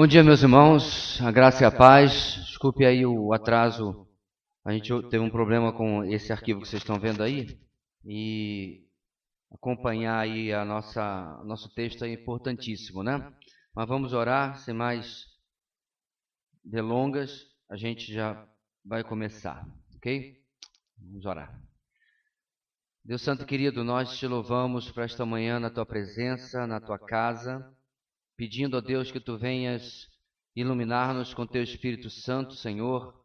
Bom dia, meus irmãos, a graça e a paz. Desculpe aí o atraso, a gente teve um problema com esse arquivo que vocês estão vendo aí, e acompanhar aí nosso texto é importantíssimo, né? Mas vamos orar, sem mais delongas, a gente já vai começar, ok? Vamos orar. Deus Santo querido, nós te louvamos para esta manhã na tua presença, na tua casa, pedindo a Deus que tu venhas iluminar-nos com teu Espírito Santo, Senhor,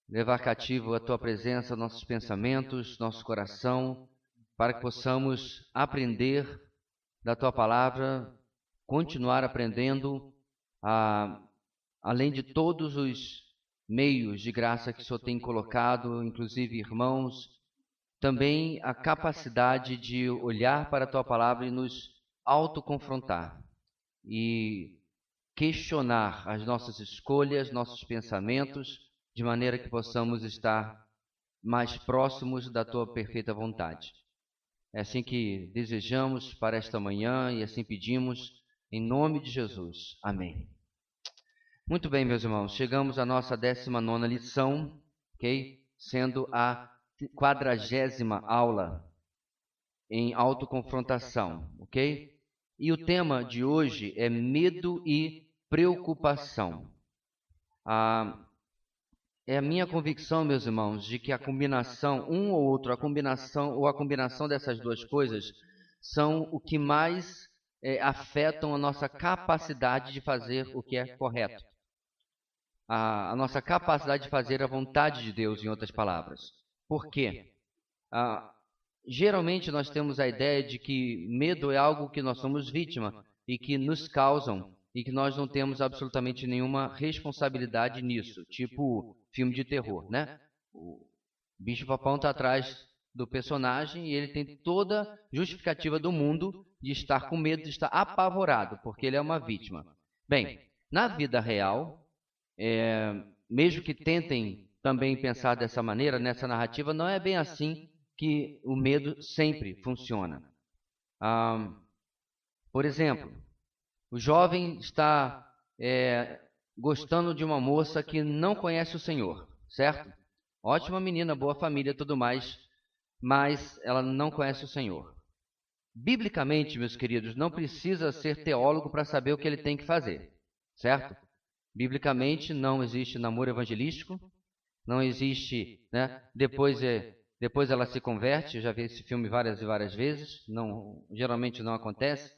levar cativo a tua presença, nossos pensamentos, nosso coração, para que possamos aprender da tua palavra, continuar aprendendo, além de todos os meios de graça que o Senhor tem colocado, inclusive irmãos, também a capacidade de olhar para a tua palavra e nos autoconfrontar e questionar as nossas escolhas, nossos pensamentos, de maneira que possamos estar mais próximos da tua perfeita vontade. É assim que desejamos para esta manhã e assim pedimos, em nome de Jesus. Amém. Muito bem, meus irmãos, chegamos à nossa 19ª lição, ok? Sendo a 40ª aula em autoconfrontação, ok? E o tema de hoje é medo e preocupação. É a minha convicção, meus irmãos, de que a combinação, um ou outro, a combinação dessas duas coisas são o que mais afetam a nossa capacidade de fazer o que é correto. A nossa capacidade de fazer a vontade de Deus, em outras palavras. Por quê? Geralmente nós temos a ideia de que medo é algo que nós somos vítima e que nos causam e que nós não temos absolutamente nenhuma responsabilidade nisso, tipo filme de terror, né? O bicho-papão está atrás do personagem e ele tem toda justificativa do mundo de estar com medo, de estar apavorado, porque ele é uma vítima. Bem, na vida real, mesmo que tentem também pensar dessa maneira, nessa narrativa, não é bem assim que o medo sempre funciona. Por exemplo, o jovem está gostando de uma moça que não conhece o Senhor, certo? Ótima menina, boa família, tudo mais, mas ela não conhece o Senhor. Biblicamente, meus queridos, não precisa ser teólogo para saber o que ele tem que fazer, certo? Biblicamente não existe namoro evangelístico, não existe, né? Depois ela se converte. Eu já vi esse filme várias e várias vezes. Não, geralmente não acontece.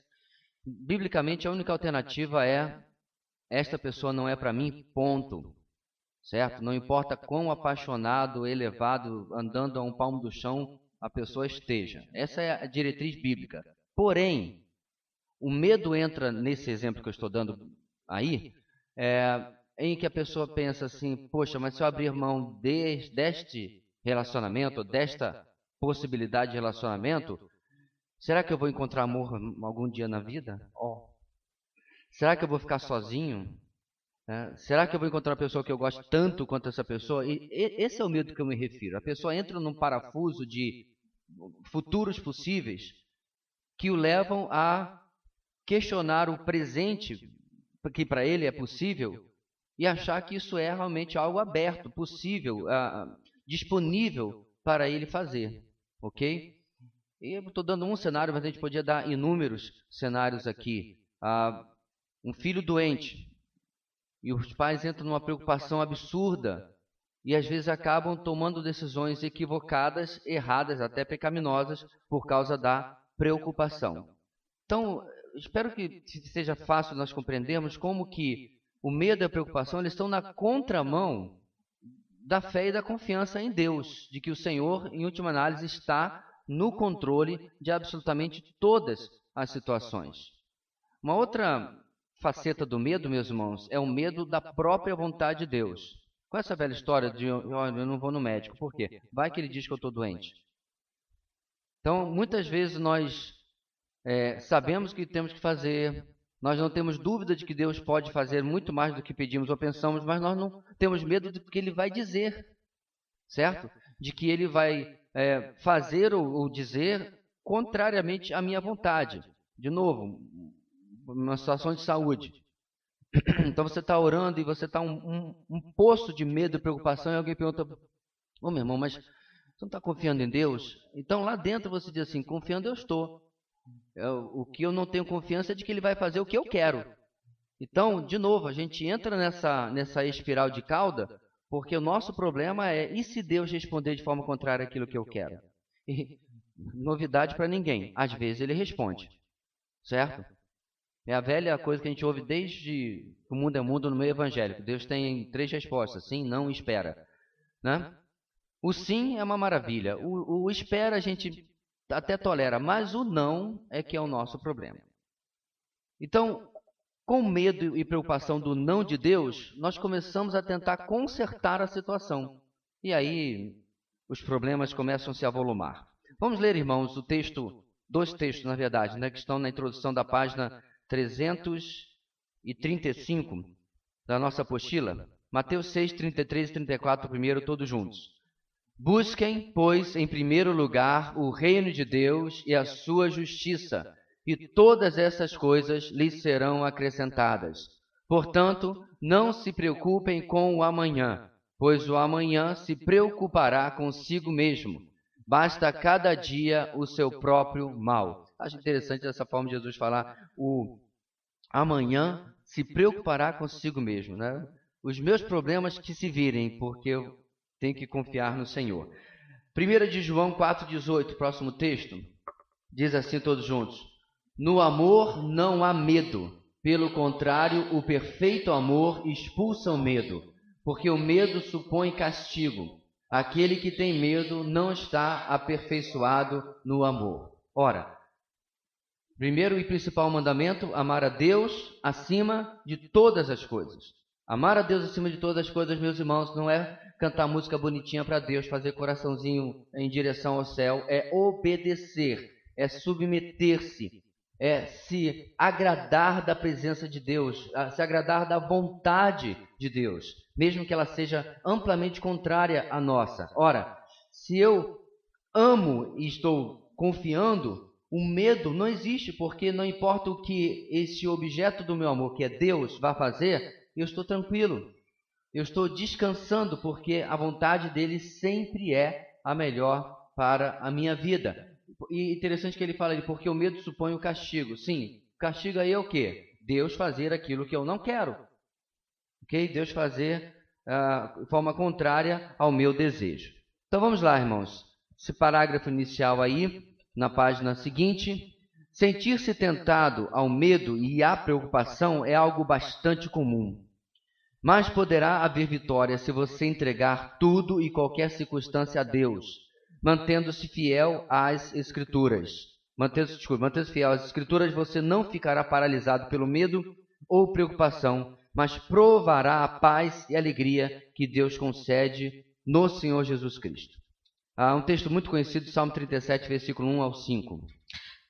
Biblicamente a única alternativa é: esta pessoa não é para mim, ponto. Certo? Não importa quão apaixonado, elevado, andando a um palmo do chão a pessoa esteja. Essa é a diretriz bíblica. Porém, o medo entra nesse exemplo que eu estou dando aí, em que a pessoa pensa assim: poxa, mas se eu abrir mão deste relacionamento, desta possibilidade de relacionamento, será que eu vou encontrar amor algum dia na vida? Será que eu vou ficar sozinho? Será que eu vou encontrar uma pessoa que eu gosto tanto quanto essa pessoa? E esse é o medo que eu me refiro. A pessoa entra num parafuso de futuros possíveis que o levam a questionar o presente, que para ele é possível, e achar que isso é realmente algo aberto, possível, disponível para ele fazer, ok? E eu estou dando um cenário, mas a gente podia dar inúmeros cenários aqui. Um filho doente, e os pais entram numa preocupação absurda, e às vezes acabam tomando decisões equivocadas, erradas, até pecaminosas, por causa da preocupação. Então, espero que seja fácil nós compreendermos como que o medo e a preocupação eles estão na contramão da fé e da confiança em Deus, de que o Senhor, em última análise, está no controle de absolutamente todas as situações. Uma outra faceta do medo, meus irmãos, é o medo da própria vontade de Deus. Com essa velha história de eu não vou no médico, por quê? Vai que ele diz que eu estou doente. Então, muitas vezes nós sabemos o que temos que fazer, nós não temos dúvida de que Deus pode fazer muito mais do que pedimos ou pensamos, mas nós não temos medo do que Ele vai dizer, certo? De que Ele vai fazer ou dizer contrariamente à minha vontade. De novo, uma situação de saúde. Então você está orando e você está um poço de medo e preocupação e alguém pergunta, ô meu irmão, mas você não está confiando em Deus? Então lá dentro você diz assim, confiando eu estou. O que eu não tenho confiança é de que Ele vai fazer o que eu quero. Então, de novo, a gente entra nessa espiral de cauda, porque o nosso problema é, e se Deus responder de forma contrária àquilo que eu quero? E, novidade para ninguém, às vezes Ele responde, certo? É a velha coisa que a gente ouve desde que o mundo é mundo no meio evangélico. Deus tem 3 respostas, sim, não, espera. Né? O sim é uma maravilha, o espera a gente até tolera, mas o não é que é o nosso problema. Então, com medo e preocupação do não de Deus, nós começamos a tentar consertar a situação. E aí os problemas começam a se avolumar. Vamos ler, irmãos, o texto, 2 textos, na verdade, né, que estão na introdução da página 335 da nossa apostila. Mateus 6, 33 e 34, primeiro, todos juntos. Busquem, pois, em primeiro lugar o reino de Deus e a sua justiça, e todas essas coisas lhes serão acrescentadas. Portanto, não se preocupem com o amanhã, pois o amanhã se preocupará consigo mesmo. Basta cada dia o seu próprio mal. Acho interessante essa forma de Jesus falar, o amanhã se preocupará consigo mesmo, né? Os meus problemas que se virem, porque eu tenho que confiar no Senhor. 1 de João 4,18, próximo texto, diz assim todos juntos. No amor não há medo, pelo contrário, o perfeito amor expulsa o medo, porque o medo supõe castigo. Aquele que tem medo não está aperfeiçoado no amor. Ora, primeiro e principal mandamento, amar a Deus acima de todas as coisas. Amar a Deus acima de todas as coisas, meus irmãos, não é cantar música bonitinha para Deus, fazer coraçãozinho em direção ao céu, é obedecer, é submeter-se, é se agradar da presença de Deus, se agradar da vontade de Deus, mesmo que ela seja amplamente contrária à nossa. Ora, se eu amo e estou confiando, o medo não existe, porque não importa o que esse objeto do meu amor, que é Deus, vai fazer, eu estou tranquilo. Eu estou descansando, porque a vontade dele sempre é a melhor para a minha vida. E interessante que ele fala, porque o medo supõe o castigo. Sim, o castigo aí é o quê? Deus fazer aquilo que eu não quero. Ok? Deus fazer de forma contrária ao meu desejo. Então vamos lá, irmãos. Esse parágrafo inicial aí, na página seguinte. Sentir-se tentado ao medo e à preocupação é algo bastante comum. Mas poderá haver vitória se você entregar tudo e qualquer circunstância a Deus, mantendo-se fiel às Escrituras. Mantendo-se fiel às Escrituras, você não ficará paralisado pelo medo ou preocupação, mas provará a paz e alegria que Deus concede no Senhor Jesus Cristo. Há um texto muito conhecido, Salmo 37, versículo 1 ao 5.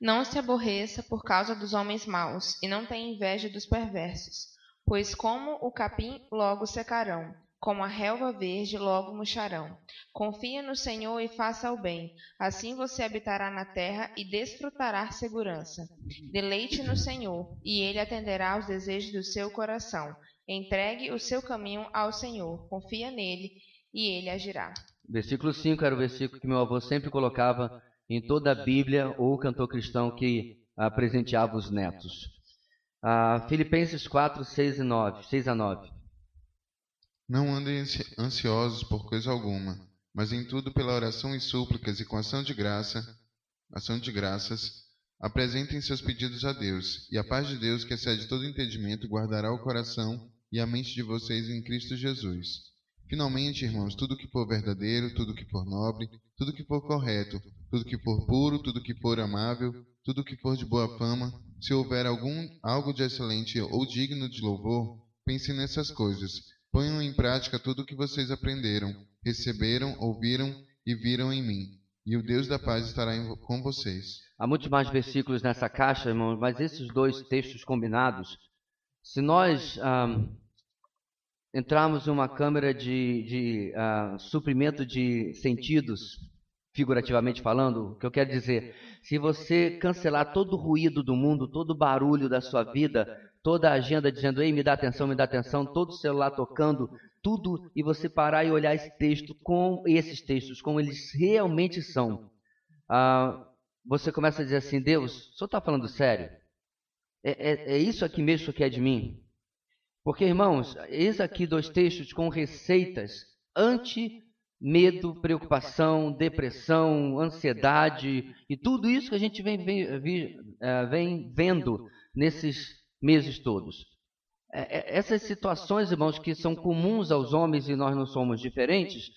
Não se aborreça por causa dos homens maus, e não tenha inveja dos perversos, pois como o capim logo secarão, como a relva verde logo murcharão. Confie no Senhor e faça o bem, assim você habitará na terra e desfrutará segurança. Deleite no Senhor, e Ele atenderá aos desejos do seu coração. Entregue o seu caminho ao Senhor, confia nele, e Ele agirá. Versículo 5 era o versículo que meu avô sempre colocava em toda a Bíblia ou cantor cristão que presenteava os netos. Filipenses 4, 6 a 9. Não andem ansiosos por coisa alguma, mas em tudo pela oração e súplicas e com ação de graças, apresentem seus pedidos a Deus, e a paz de Deus, que excede todo entendimento, guardará o coração e a mente de vocês em Cristo Jesus. Finalmente, irmãos, tudo que for verdadeiro, tudo que for nobre, tudo que for correto, tudo que for puro, tudo que for amável, tudo que for de boa fama, se houver algo de excelente ou digno de louvor, pensem nessas coisas. Ponham em prática tudo o que vocês aprenderam, receberam, ouviram e viram em mim, e o Deus da paz estará com vocês. Há muitos mais versículos nessa caixa, irmãos, mas esses 2 textos combinados, se nós entrarmos em uma câmera de suprimento de sentidos, figurativamente falando, o que eu quero dizer, se você cancelar todo o ruído do mundo, todo o barulho da sua vida, toda a agenda dizendo, ei, me dá atenção, todo o celular tocando, tudo, e você parar e olhar esse texto com esses textos, como eles realmente são. Você começa a dizer assim, Deus, o senhor está falando sério? É isso aqui mesmo que é de mim? Porque, irmãos, eis aqui 2 textos com receitas anti-medo, preocupação, depressão, ansiedade e tudo isso que a gente vem vendo nesses meses todos. Essas situações, irmãos, que são comuns aos homens e nós não somos diferentes,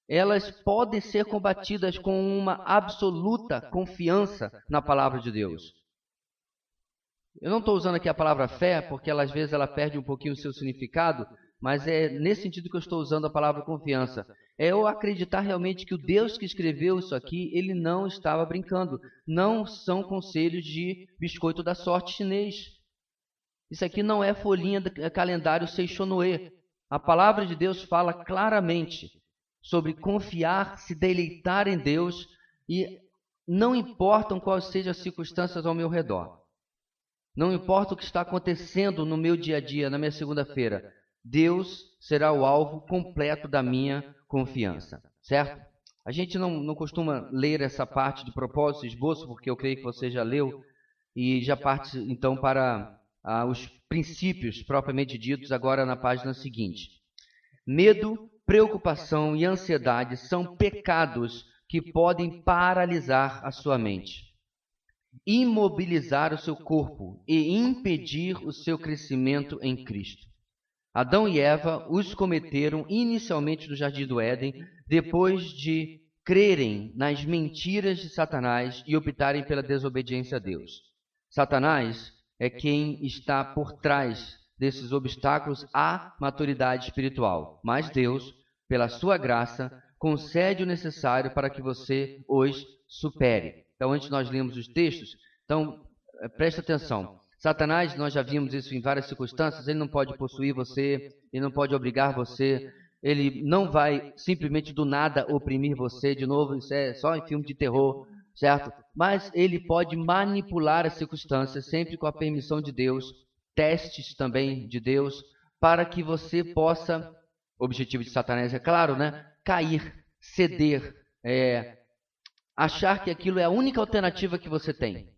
elas podem ser combatidas com uma absoluta confiança na palavra de Deus. Eu não estou usando aqui a palavra fé, porque às vezes ela perde um pouquinho o seu significado, mas é nesse sentido que eu estou usando a palavra confiança. É eu acreditar realmente que o Deus que escreveu isso aqui, ele não estava brincando. Não são conselhos de biscoito da sorte chinês. Isso aqui não é folhinha do calendário Seixonoe. A palavra de Deus fala claramente sobre confiar, se deleitar em Deus e não importam quais sejam as circunstâncias ao meu redor. Não importa o que está acontecendo no meu dia a dia, na minha segunda-feira, Deus será o alvo completo da minha confiança, certo? A gente não costuma ler essa parte de propósito e esboço, porque eu creio que você já leu, e já parte então para os princípios propriamente ditos agora na página seguinte. Medo, preocupação e ansiedade são pecados que podem paralisar a sua mente, imobilizar o seu corpo e impedir o seu crescimento em Cristo. Adão e Eva os cometeram inicialmente no Jardim do Éden, depois de crerem nas mentiras de Satanás e optarem pela desobediência a Deus. Satanás é quem está por trás desses obstáculos à maturidade espiritual, mas Deus, pela sua graça, concede o necessário para que você os supere. Então, antes nós lemos os textos, então preste atenção. Satanás, nós já vimos isso em várias circunstâncias, ele não pode possuir você, ele não pode obrigar você, ele não vai simplesmente do nada oprimir você, de novo, isso é só em filme de terror, certo? Mas ele pode manipular as circunstâncias, sempre com a permissão de Deus, testes também de Deus, para que você possa, o objetivo de Satanás é claro, né? Cair, ceder, achar que aquilo é a única alternativa que você tem,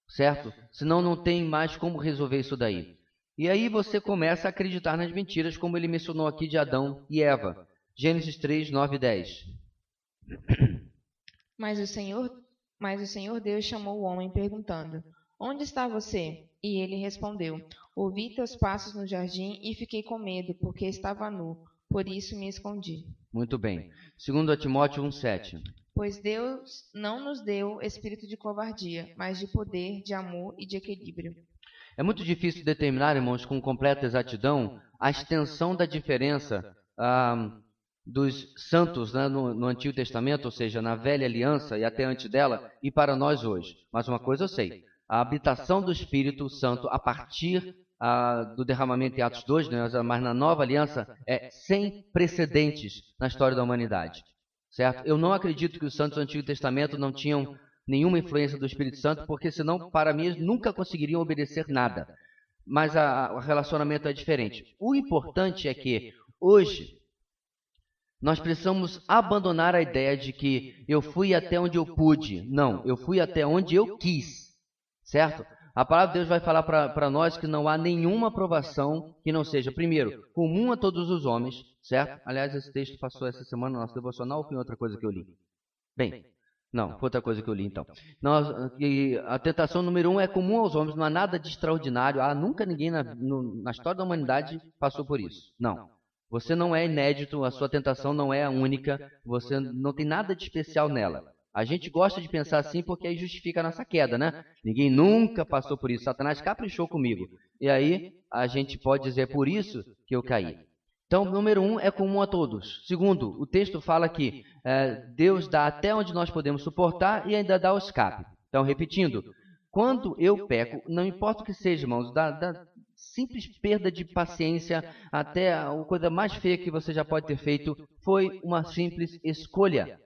certo? Senão não tem mais como resolver isso daí. E aí você começa a acreditar nas mentiras, como ele mencionou aqui de Adão e Eva. Gênesis 3, 9 e 10. Mas o Senhor Deus chamou o homem perguntando, onde está você? E ele respondeu, ouvi teus passos no jardim e fiquei com medo, porque estava nu, por isso me escondi. Muito bem. 2 Timóteo 1, 7. Pois Deus não nos deu espírito de covardia, mas de poder, de amor e de equilíbrio. É muito difícil determinar, irmãos, com completa exatidão, a extensão da diferença dos santos, né, no Antigo Testamento, ou seja, na Velha Aliança e até antes dela, e para nós hoje. Mas uma coisa eu sei, a habitação do Espírito Santo a partir do derramamento em Atos 2, né, mas na Nova Aliança, é sem precedentes na história da humanidade. Certo? Eu não acredito que os santos do Antigo Testamento não tinham nenhuma influência do Espírito Santo, porque senão, para mim, eles nunca conseguiriam obedecer nada. Mas o relacionamento é diferente. O importante é que, hoje, nós precisamos abandonar a ideia de que eu fui até onde eu pude. Não, eu fui até onde eu quis. Certo? A palavra de Deus vai falar para nós que não há nenhuma aprovação que não seja, primeiro, comum a todos os homens, certo? Aliás, esse texto passou essa semana no nosso devocional ou foi outra coisa que eu li? Bem, não, foi outra coisa que eu li então. A tentação número 1 é comum aos homens, não há nada de extraordinário. Nunca ninguém na história da humanidade passou por isso. Não. Você não é inédito, a sua tentação não é a única, você não tem nada de especial nela. A gente gosta de pensar assim porque aí justifica a nossa queda, né? Ninguém nunca passou por isso. Satanás caprichou comigo. E aí a gente pode dizer, é por isso que eu caí. Então, número 1 é comum a todos. Segundo, o texto fala que Deus dá até onde nós podemos suportar e ainda dá o escape. Então, repetindo, quando eu peco, não importa o que seja, irmãos, da simples perda de paciência até a coisa mais feia que você já pode ter feito, foi uma simples escolha.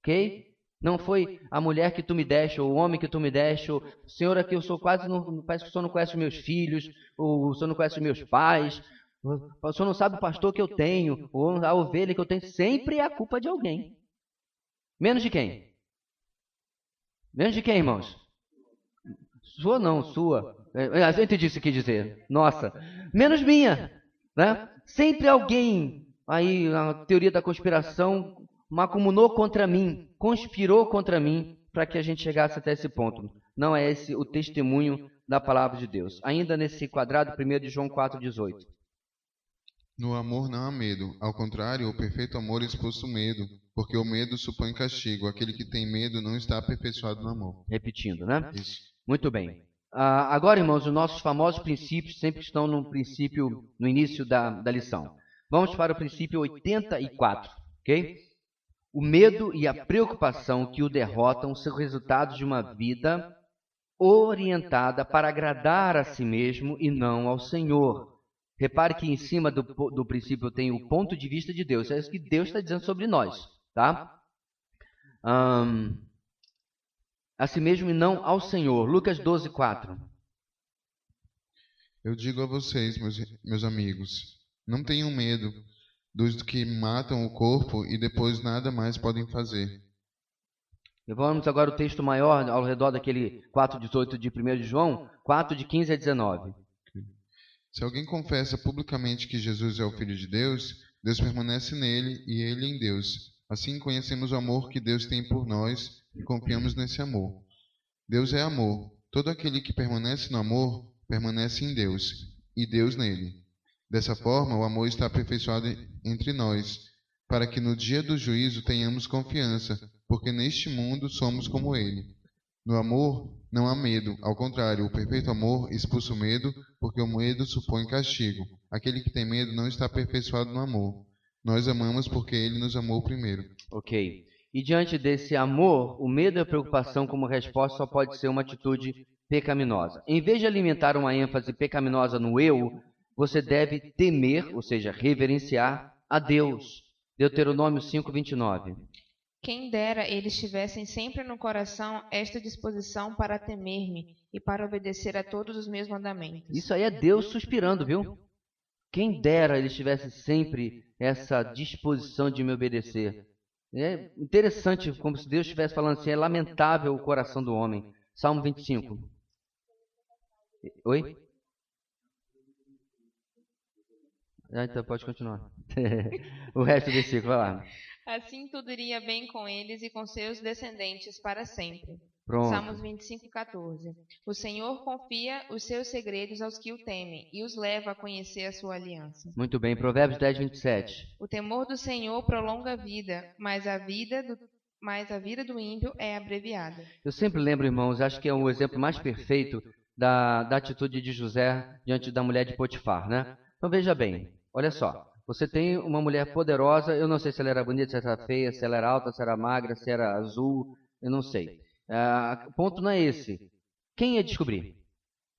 Ok? Não foi a mulher que tu me deste, ou o homem que tu me deste, ou Senhor, aqui eu sou quase, não, parece que o Senhor não conhece os meus filhos, ou o Senhor não conhece os meus pais, o Senhor não sabe o pastor que eu tenho, ou a ovelha que eu tenho. Sempre é a culpa de alguém. Menos de quem? Menos de quem, irmãos? Sua não, sua. Eu entendi isso que quis dizer. Nossa. Menos minha, né? Sempre alguém, aí a teoria da conspiração, macumunou contra mim, conspirou contra mim, para que a gente chegasse até esse ponto. Não é esse o testemunho da palavra de Deus. Ainda nesse quadrado, 1 de João 4,18. No amor não há medo. Ao contrário, o perfeito amor expulsa o medo, porque o medo supõe castigo. Aquele que tem medo não está aperfeiçoado no amor. Repetindo, né? Isso. Muito bem. Agora, irmãos, os nossos famosos princípios sempre estão no início da lição. Vamos para o princípio 84, ok? O medo e a preocupação que o derrotam são resultados de uma vida orientada para agradar a si mesmo e não ao Senhor. Repare que em cima do princípio tem o ponto de vista de Deus. É isso que Deus está dizendo sobre nós, tá? A si mesmo e não ao Senhor. Lucas 12:4. Eu digo a vocês, meus amigos, não tenham medo dos que matam o corpo e depois nada mais podem fazer. E vamos agora ao texto maior, ao redor daquele 4,18 de 1 de João, 4:15 a 19. Se alguém confessa publicamente que Jesus é o Filho de Deus, Deus permanece nele e ele em Deus. Assim conhecemos o amor que Deus tem por nós e confiamos nesse amor. Deus é amor. Todo aquele que permanece no amor, permanece em Deus, e Deus nele. Dessa forma, o amor está aperfeiçoado entre nós, para que no dia do juízo tenhamos confiança, porque neste mundo somos como ele. No amor não há medo, ao contrário, o perfeito amor expulsa o medo, porque o medo supõe castigo. Aquele que tem medo não está aperfeiçoado no amor. Nós amamos porque ele nos amou primeiro. Ok. E diante desse amor, o medo e a preocupação como resposta só pode ser uma atitude pecaminosa. Em vez de alimentar uma ênfase pecaminosa no eu, você deve temer, ou seja, reverenciar a Deus. Deuteronômio 5:29. Quem dera eles tivessem sempre no coração esta disposição para temer-me e para obedecer a todos os meus mandamentos. Isso aí é Deus suspirando, viu? Quem dera eles tivessem sempre essa disposição de me obedecer. É interessante, como se Deus estivesse falando assim, é lamentável o coração do homem. Salmo 25. Oi? Então pode continuar. O resto do versículo, vai lá. Assim tudo iria bem com eles e com seus descendentes para sempre. Pronto. Salmos 25:14. O Senhor confia os seus segredos aos que o temem e os leva a conhecer a sua aliança. Muito bem, Provérbios 10:27. O temor do Senhor prolonga a vida, mas a vida do ímpio é abreviada. Eu sempre lembro, irmãos, acho que é o exemplo mais perfeito da atitude de José diante da mulher de Potifar, né? Então veja bem, olha só. Você tem uma mulher poderosa, eu não sei se ela era bonita, se ela era feia, se ela era alta, se era magra, se era azul, eu não sei. O ponto não é esse. Quem ia descobrir?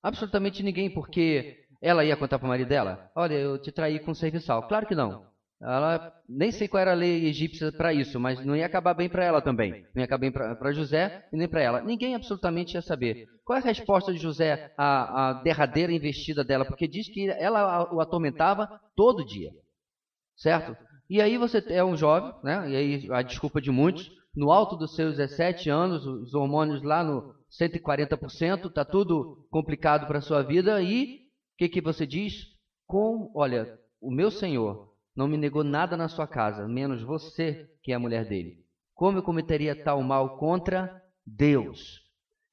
Absolutamente ninguém, porque ela ia contar para o marido dela: olha, eu te traí com um serviçal. Claro que não. Ela, nem sei qual era a lei egípcia para isso, mas não ia acabar bem para ela também. Não ia acabar bem para José e nem para ela. Ninguém absolutamente ia saber. Qual é a resposta de José à derradeira investida dela? Porque diz que ela o atormentava todo dia. Certo? E aí você é um jovem, né? E aí a desculpa de muitos, no alto dos seus 17 anos, os hormônios lá no 140%, está tudo complicado para a sua vida, e o que você diz? Olha, o meu Senhor não me negou nada na sua casa, menos você, que é a mulher dele. Como eu cometeria tal mal contra Deus?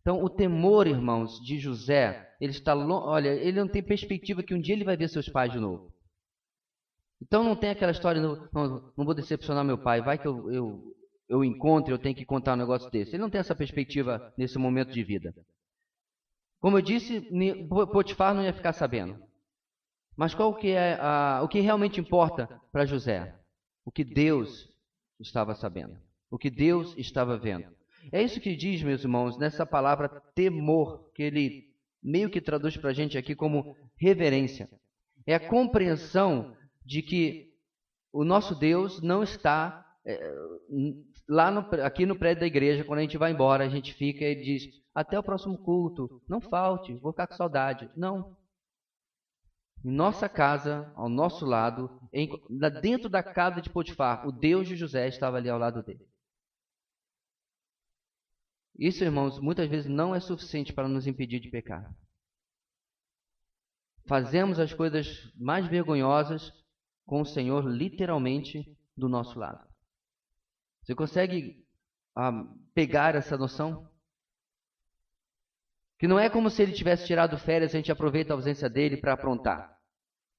Então, o temor, irmãos, de José, ele está olha, ele não tem perspectiva que um dia ele vai ver seus pais de novo. Então não tem aquela história, não vou decepcionar meu pai, vai que eu encontro, eu tenho que contar um negócio desse. Ele não tem essa perspectiva nesse momento de vida. Como eu disse, Potifar não ia ficar sabendo. Mas qual que é o que realmente importa para José? O que Deus estava sabendo, o que Deus estava vendo. É isso que diz, meus irmãos, nessa palavra temor, que ele meio que traduz para a gente aqui como reverência. É a compreensão de que o nosso Deus não está aqui no prédio da igreja, quando a gente vai embora, a gente fica e diz, até o próximo culto, não falte, vou ficar com saudade. Não. Em nossa casa, ao nosso lado, dentro da casa de Potifar, o Deus de José estava ali ao lado dele. Isso, irmãos, muitas vezes não é suficiente para nos impedir de pecar. Fazemos as coisas mais vergonhosas com o Senhor literalmente do nosso lado. Você consegue pegar essa noção? Que não é como se ele tivesse tirado férias e a gente aproveita a ausência dele para aprontar.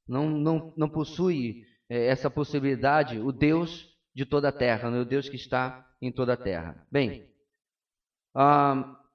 Não possui essa possibilidade o Deus de toda a terra, o Deus que está em toda a terra. Bem,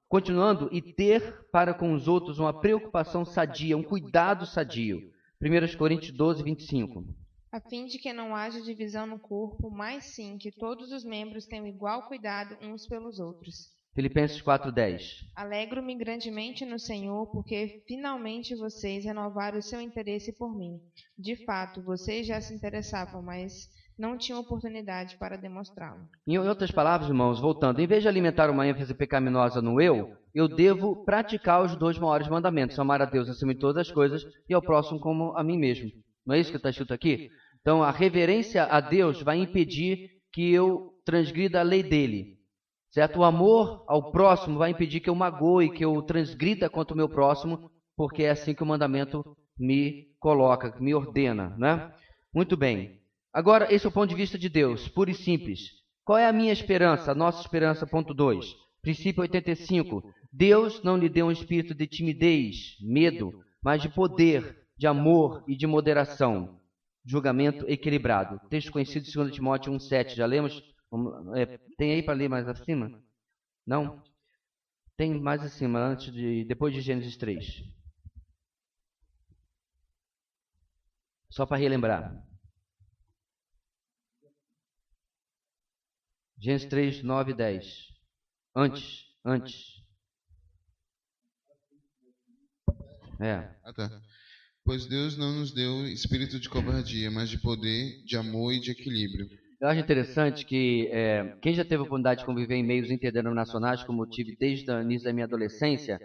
continuando, e ter para com os outros uma preocupação sadia, um cuidado sadio. 1 Coríntios 12, 25. A fim de que não haja divisão no corpo, mas sim que todos os membros tenham igual cuidado uns pelos outros. Filipenses 4:10. Alegro-me grandemente no Senhor, porque finalmente vocês renovaram o seu interesse por mim. De fato, vocês já se interessavam, mas não tinham oportunidade para demonstrá-lo. Em outras palavras, irmãos, voltando, em vez de alimentar uma ênfase pecaminosa no eu devo praticar os 2 maiores mandamentos, amar a Deus acima de todas as coisas e ao próximo como a mim mesmo. Não é isso que está escrito aqui? Então, a reverência a Deus vai impedir que eu transgrida a lei dele. Certo? O amor ao próximo vai impedir que eu magoe, que eu transgrida contra o meu próximo, porque é assim que o mandamento me coloca, me ordena, né? Muito bem. Agora, esse é o ponto de vista de Deus, puro e simples. Qual é a minha esperança, a nossa esperança? Ponto 2. Princípio 85. Deus não lhe deu um espírito de timidez, medo, mas de poder, de amor e de moderação. Julgamento equilibrado. Texto conhecido de 2 Timóteo 1,7. Já lemos? Tem aí para ler mais acima? Não? Tem mais acima, depois de Gênesis 3. Só para relembrar. Gênesis 3, 9 e 10. Antes. Tá. Pois Deus não nos deu espírito de covardia, mas de poder, de amor e de equilíbrio. Eu acho interessante que quem já teve a oportunidade de conviver em meios interdenominacionais, como eu tive desde o início da minha adolescência,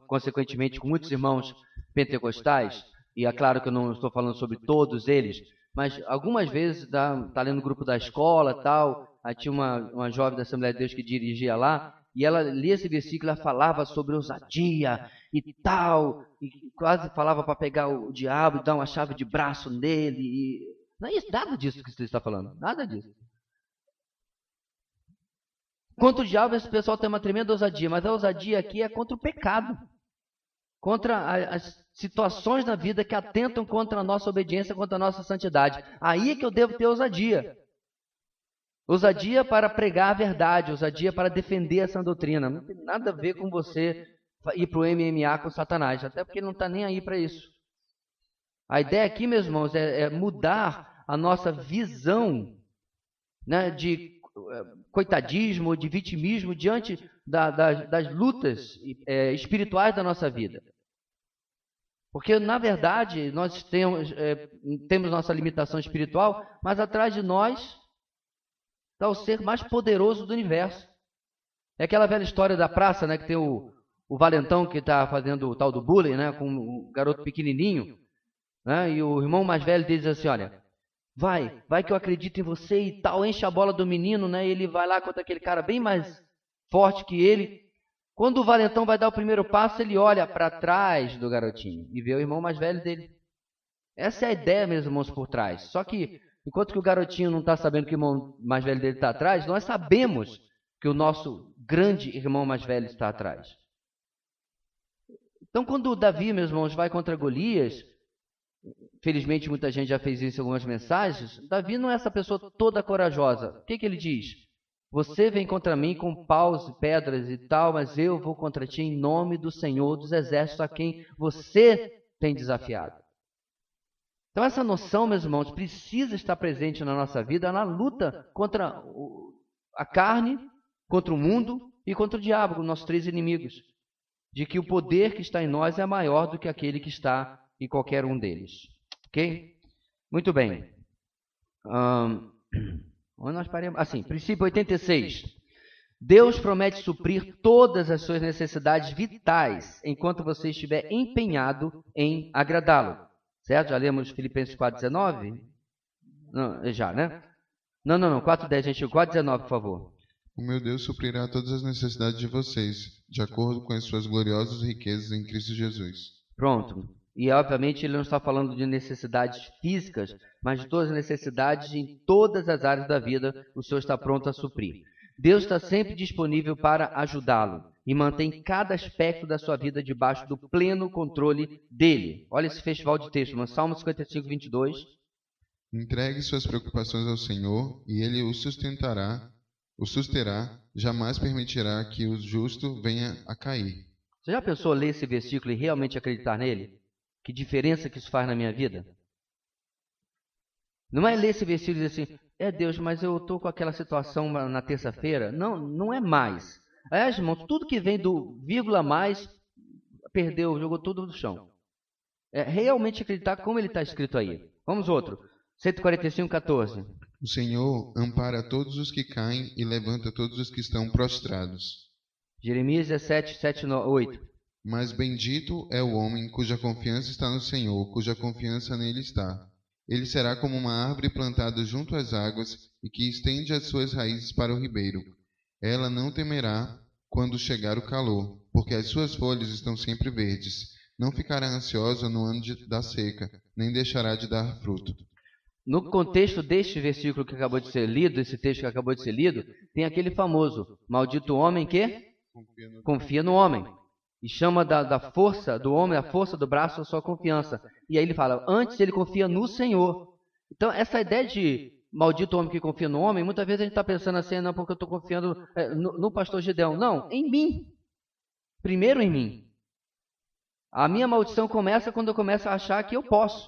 consequentemente com muitos irmãos pentecostais, e é claro que eu não estou falando sobre todos eles, mas algumas vezes está lendo no grupo da escola tal, aí tinha uma jovem da Assembleia de Deus que dirigia lá, e ela lia esse versículo, ela falava sobre ousadia e tal, e quase falava para pegar o diabo e dar uma chave de braço nele. Não é isso, nada disso que você está falando, nada disso. Contra o diabo, esse pessoal tem uma tremenda ousadia, mas a ousadia aqui é contra o pecado, contra as situações na vida que atentam contra a nossa obediência, contra a nossa santidade. Aí é que eu devo ter ousadia. Ousadia para pregar a verdade, ousadia para defender a sã doutrina. Não tem nada a ver com você ir para o MMA com Satanás, até porque ele não está nem aí para isso. A ideia aqui, meus irmãos, é mudar a nossa visão, né, de coitadismo, de vitimismo diante das lutas espirituais da nossa vida. Porque, na verdade, nós temos nossa limitação espiritual, mas atrás de nós está o ser mais poderoso do universo. É aquela velha história da praça, né, que tem o valentão que está fazendo o tal do bullying, né, com um garoto pequenininho, né, e o irmão mais velho diz assim, olha, vai que eu acredito em você e tal, enche a bola do menino, né, e ele vai lá contra aquele cara bem mais forte que ele. Quando o valentão vai dar o primeiro passo, ele olha para trás do garotinho e vê o irmão mais velho dele. Essa é a ideia, meus irmãos, por trás. Só que, enquanto que o garotinho não está sabendo que o irmão mais velho dele está atrás, nós sabemos que o nosso grande irmão mais velho está atrás. Então, quando o Davi, meus irmãos, vai contra Golias, felizmente muita gente já fez isso em algumas mensagens, Davi não é essa pessoa toda corajosa. O que ele diz? Você vem contra mim com paus e pedras e tal, mas eu vou contra ti em nome do Senhor dos Exércitos, a quem você tem desafiado. Então essa noção, meus irmãos, precisa estar presente na nossa vida, na luta contra a carne, contra o mundo e contra o diabo, nossos 3 inimigos. De que o poder que está em nós é maior do que aquele que está em qualquer um deles. Ok? Muito bem. Onde nós paremos? Assim, princípio 86. Deus promete suprir todas as suas necessidades vitais enquanto você estiver empenhado em agradá-lo. Certo? Já lemos Filipenses 4,19? Não, já, né? Não. 4,10, gente. 4,19, por favor. O meu Deus suprirá todas as necessidades de vocês, de acordo com as suas gloriosas riquezas em Cristo Jesus. Pronto. E, obviamente, ele não está falando de necessidades físicas, mas de todas as necessidades em todas as áreas da vida, o Senhor está pronto a suprir. Deus está sempre disponível para ajudá-lo e mantém cada aspecto da sua vida debaixo do pleno controle dele. Olha esse festival de texto, mano. Salmo 55, 22. Entregue suas preocupações ao Senhor e Ele o susterá, jamais permitirá que o justo venha a cair. Você já pensou ler esse versículo e realmente acreditar nele? Que diferença que isso faz na minha vida? Não é ler esse versículo e dizer assim, Deus, mas eu estou com aquela situação na terça-feira. Não é mais. Aliás, irmãos, tudo que vem do vírgula mais, perdeu, jogou tudo no chão. É realmente acreditar como ele está escrito aí. Vamos outro. 145, 14. O Senhor ampara todos os que caem e levanta todos os que estão prostrados. Jeremias 17, 7, 8. Mas bendito é o homem cuja confiança está no Senhor, cuja confiança nele está. Ele será como uma árvore plantada junto às águas e que estende as suas raízes para o ribeiro. Ela não temerá quando chegar o calor, porque as suas folhas estão sempre verdes. Não ficará ansiosa no ano da seca, nem deixará de dar fruto. No contexto deste versículo que acabou de ser lido, esse texto que acabou de ser lido, tem aquele famoso, maldito homem que confia no homem. E chama da força do homem, a força do braço, a sua confiança. E aí ele fala, antes ele confia no Senhor. Então, essa ideia de maldito homem que confia no homem, muitas vezes a gente está pensando assim, não, porque eu estou confiando no pastor Gideão. Não, em mim. Primeiro em mim. A minha maldição começa quando eu começo a achar que eu posso.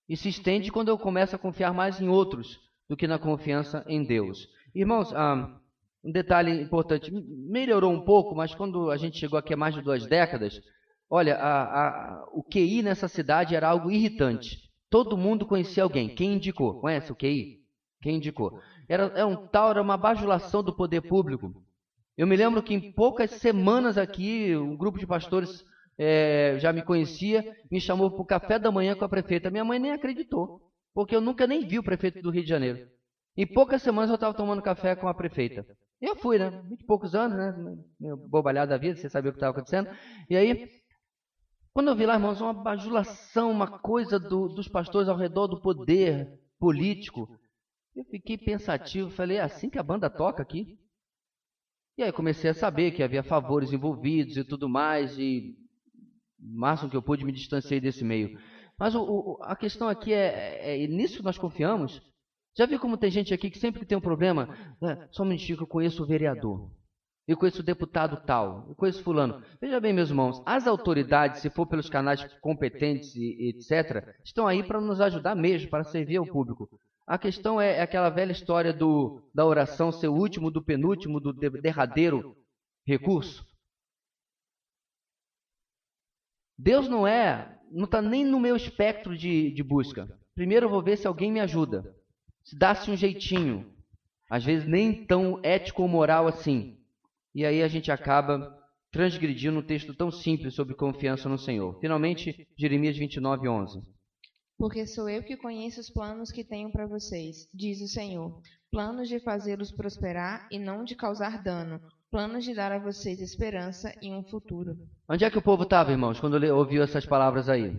E se estende quando eu começo a confiar mais em outros do que na confiança em Deus. Irmãos, um detalhe importante, melhorou um pouco, mas quando a gente chegou aqui há mais de 2 décadas, olha, o QI nessa cidade era algo irritante. Todo mundo conhecia alguém. Quem indicou? Conhece o QI? Quem indicou? Era uma bajulação do poder público. Eu me lembro que em poucas semanas aqui, um grupo de pastores já me conhecia, me chamou para o café da manhã com a prefeita. Minha mãe nem acreditou, porque eu nunca nem vi o prefeito do Rio de Janeiro. Em poucas semanas eu estava tomando café com a prefeita. E eu fui, né? 20 e poucos anos, né? Meio bobalhado da vida, você sabia o que estava acontecendo. E aí, quando eu vi lá, irmãos, uma bajulação, uma coisa dos pastores ao redor do poder político, eu fiquei pensativo, falei, é assim que a banda toca aqui? E aí comecei a saber que havia favores envolvidos e tudo mais, e o máximo que eu pude me distanciei desse meio. Mas a questão aqui é nisso que nós confiamos. Já viu como tem gente aqui que sempre que tem um problema, só um minutinho que eu conheço o vereador, eu conheço o deputado tal, eu conheço fulano. Veja bem, meus irmãos, as autoridades, se for pelos canais competentes e etc., estão aí para nos ajudar mesmo, para servir ao público. A questão é aquela velha história da oração ser o último, do penúltimo, do derradeiro recurso. Deus não está nem no meu espectro de busca. Primeiro eu vou ver se alguém me ajuda. Se dá-se um jeitinho, às vezes nem tão ético ou moral assim. E aí a gente acaba transgredindo um texto tão simples sobre confiança no Senhor. Finalmente, Jeremias 29, 11. Porque sou eu que conheço os planos que tenho para vocês, diz o Senhor. Planos de fazê-los prosperar e não de causar dano. Planos de dar a vocês esperança e um futuro. Onde é que o povo estava, irmãos, quando ouviu essas palavras aí?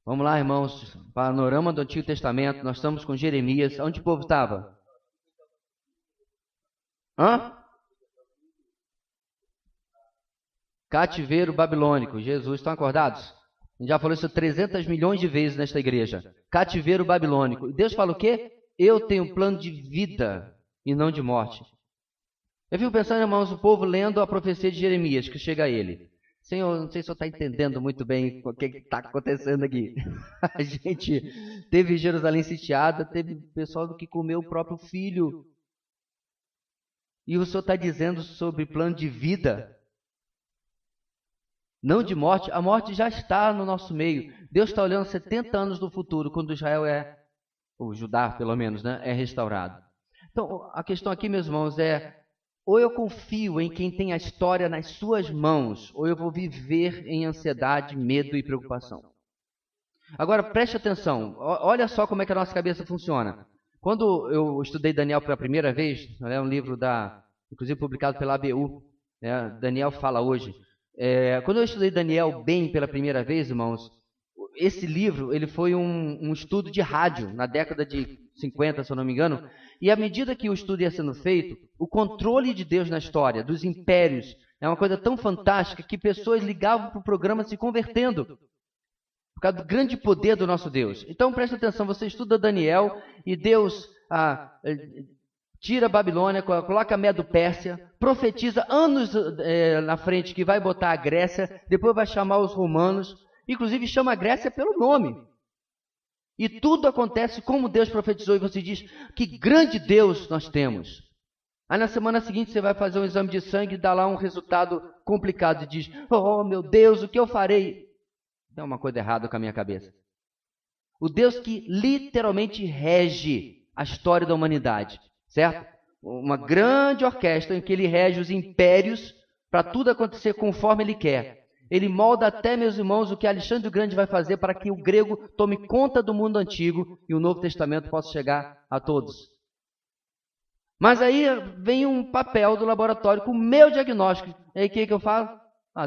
Vamos lá, irmãos, panorama do Antigo Testamento, nós estamos com Jeremias. Onde o povo estava? Cativeiro babilônico. Jesus, estão acordados? A gente já falou isso 300 milhões de vezes nesta igreja. Cativeiro babilônico. E Deus fala o quê? Eu tenho um plano de vida e não de morte. Eu fico pensando, irmãos, o povo lendo a profecia de Jeremias, que chega a ele. Senhor, não sei se o senhor está entendendo muito bem o que está acontecendo aqui. A gente teve Jerusalém sitiada, teve pessoal que comeu o próprio filho. E o senhor está dizendo sobre plano de vida, não de morte. A morte já está no nosso meio. Deus está olhando 70 anos no futuro, quando Israel é ou Judá pelo menos, né, é restaurado. Então, a questão aqui, meus irmãos, é: ou eu confio em quem tem a história nas suas mãos, ou eu vou viver em ansiedade, medo e preocupação. Agora, preste atenção, olha só como é que a nossa cabeça funciona. Quando eu estudei Daniel pela primeira vez, é um livro inclusive publicado pela ABU, Daniel fala hoje. Quando eu estudei Daniel bem pela primeira vez, irmãos, esse livro ele foi um estudo de rádio na década de 50, se eu não me engano, e à medida que o estudo ia sendo feito, o controle de Deus na história, dos impérios, é uma coisa tão fantástica que pessoas ligavam para o programa se convertendo, por causa do grande poder do nosso Deus. Então preste atenção, você estuda Daniel e Deus tira a Babilônia, coloca a Medo-Pérsia, profetiza anos na frente que vai botar a Grécia, depois vai chamar os romanos, inclusive chama a Grécia pelo nome. E tudo acontece como Deus profetizou, e você diz: que grande Deus nós temos. Aí na semana seguinte você vai fazer um exame de sangue e dá lá um resultado complicado e diz: oh meu Deus, o que eu farei? Tem uma coisa errada com a minha cabeça. O Deus que literalmente rege a história da humanidade, certo? Uma grande orquestra em que ele rege os impérios para tudo acontecer conforme ele quer. Ele molda até, meus irmãos, o que Alexandre o Grande vai fazer para que o grego tome conta do mundo antigo e o Novo Testamento possa chegar a todos. Mas aí vem um papel do laboratório com o meu diagnóstico. E aí o que eu falo?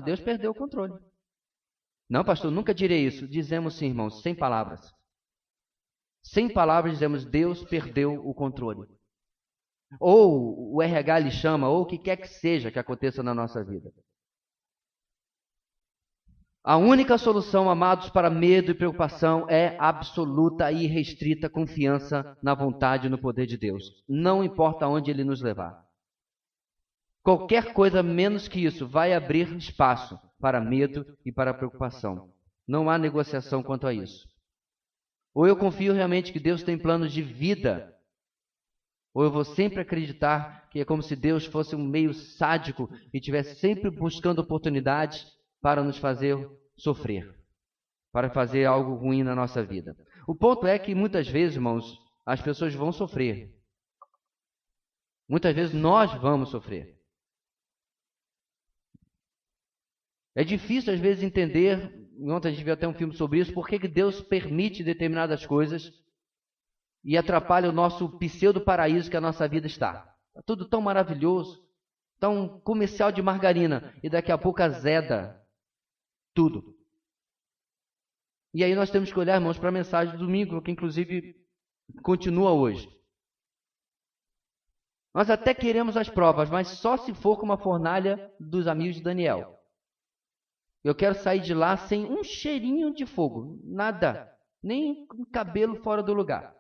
Deus perdeu o controle. Não, pastor, nunca direi isso. Dizemos sim, irmãos, sem palavras. Sem palavras dizemos: Deus perdeu o controle. Ou o RH lhe chama, ou o que quer que seja que aconteça na nossa vida. A única solução, amados, para medo e preocupação é absoluta e irrestrita confiança na vontade e no poder de Deus. Não importa onde Ele nos levar. Qualquer coisa menos que isso vai abrir espaço para medo e para preocupação. Não há negociação quanto a isso. Ou eu confio realmente que Deus tem planos de vida, ou eu vou sempre acreditar que é como se Deus fosse um meio sádico e estivesse sempre buscando oportunidades para nos fazer sofrer, para fazer algo ruim na nossa vida. O ponto é que muitas vezes, irmãos, as pessoas vão sofrer. Muitas vezes nós vamos sofrer. É difícil, às vezes, entender, ontem a gente viu até um filme sobre isso, por que Deus permite determinadas coisas e atrapalha o nosso pseudo-paraíso que a nossa vida está. Está tudo tão maravilhoso, tão comercial de margarina, e daqui a pouco azeda tudo. E aí nós temos que olhar, irmãos, para a mensagem do domingo, que inclusive continua hoje. Nós até queremos as provas, mas só se for como a fornalha dos amigos de Daniel. Eu quero sair de lá sem um cheirinho de fogo, nada, nem um cabelo fora do lugar.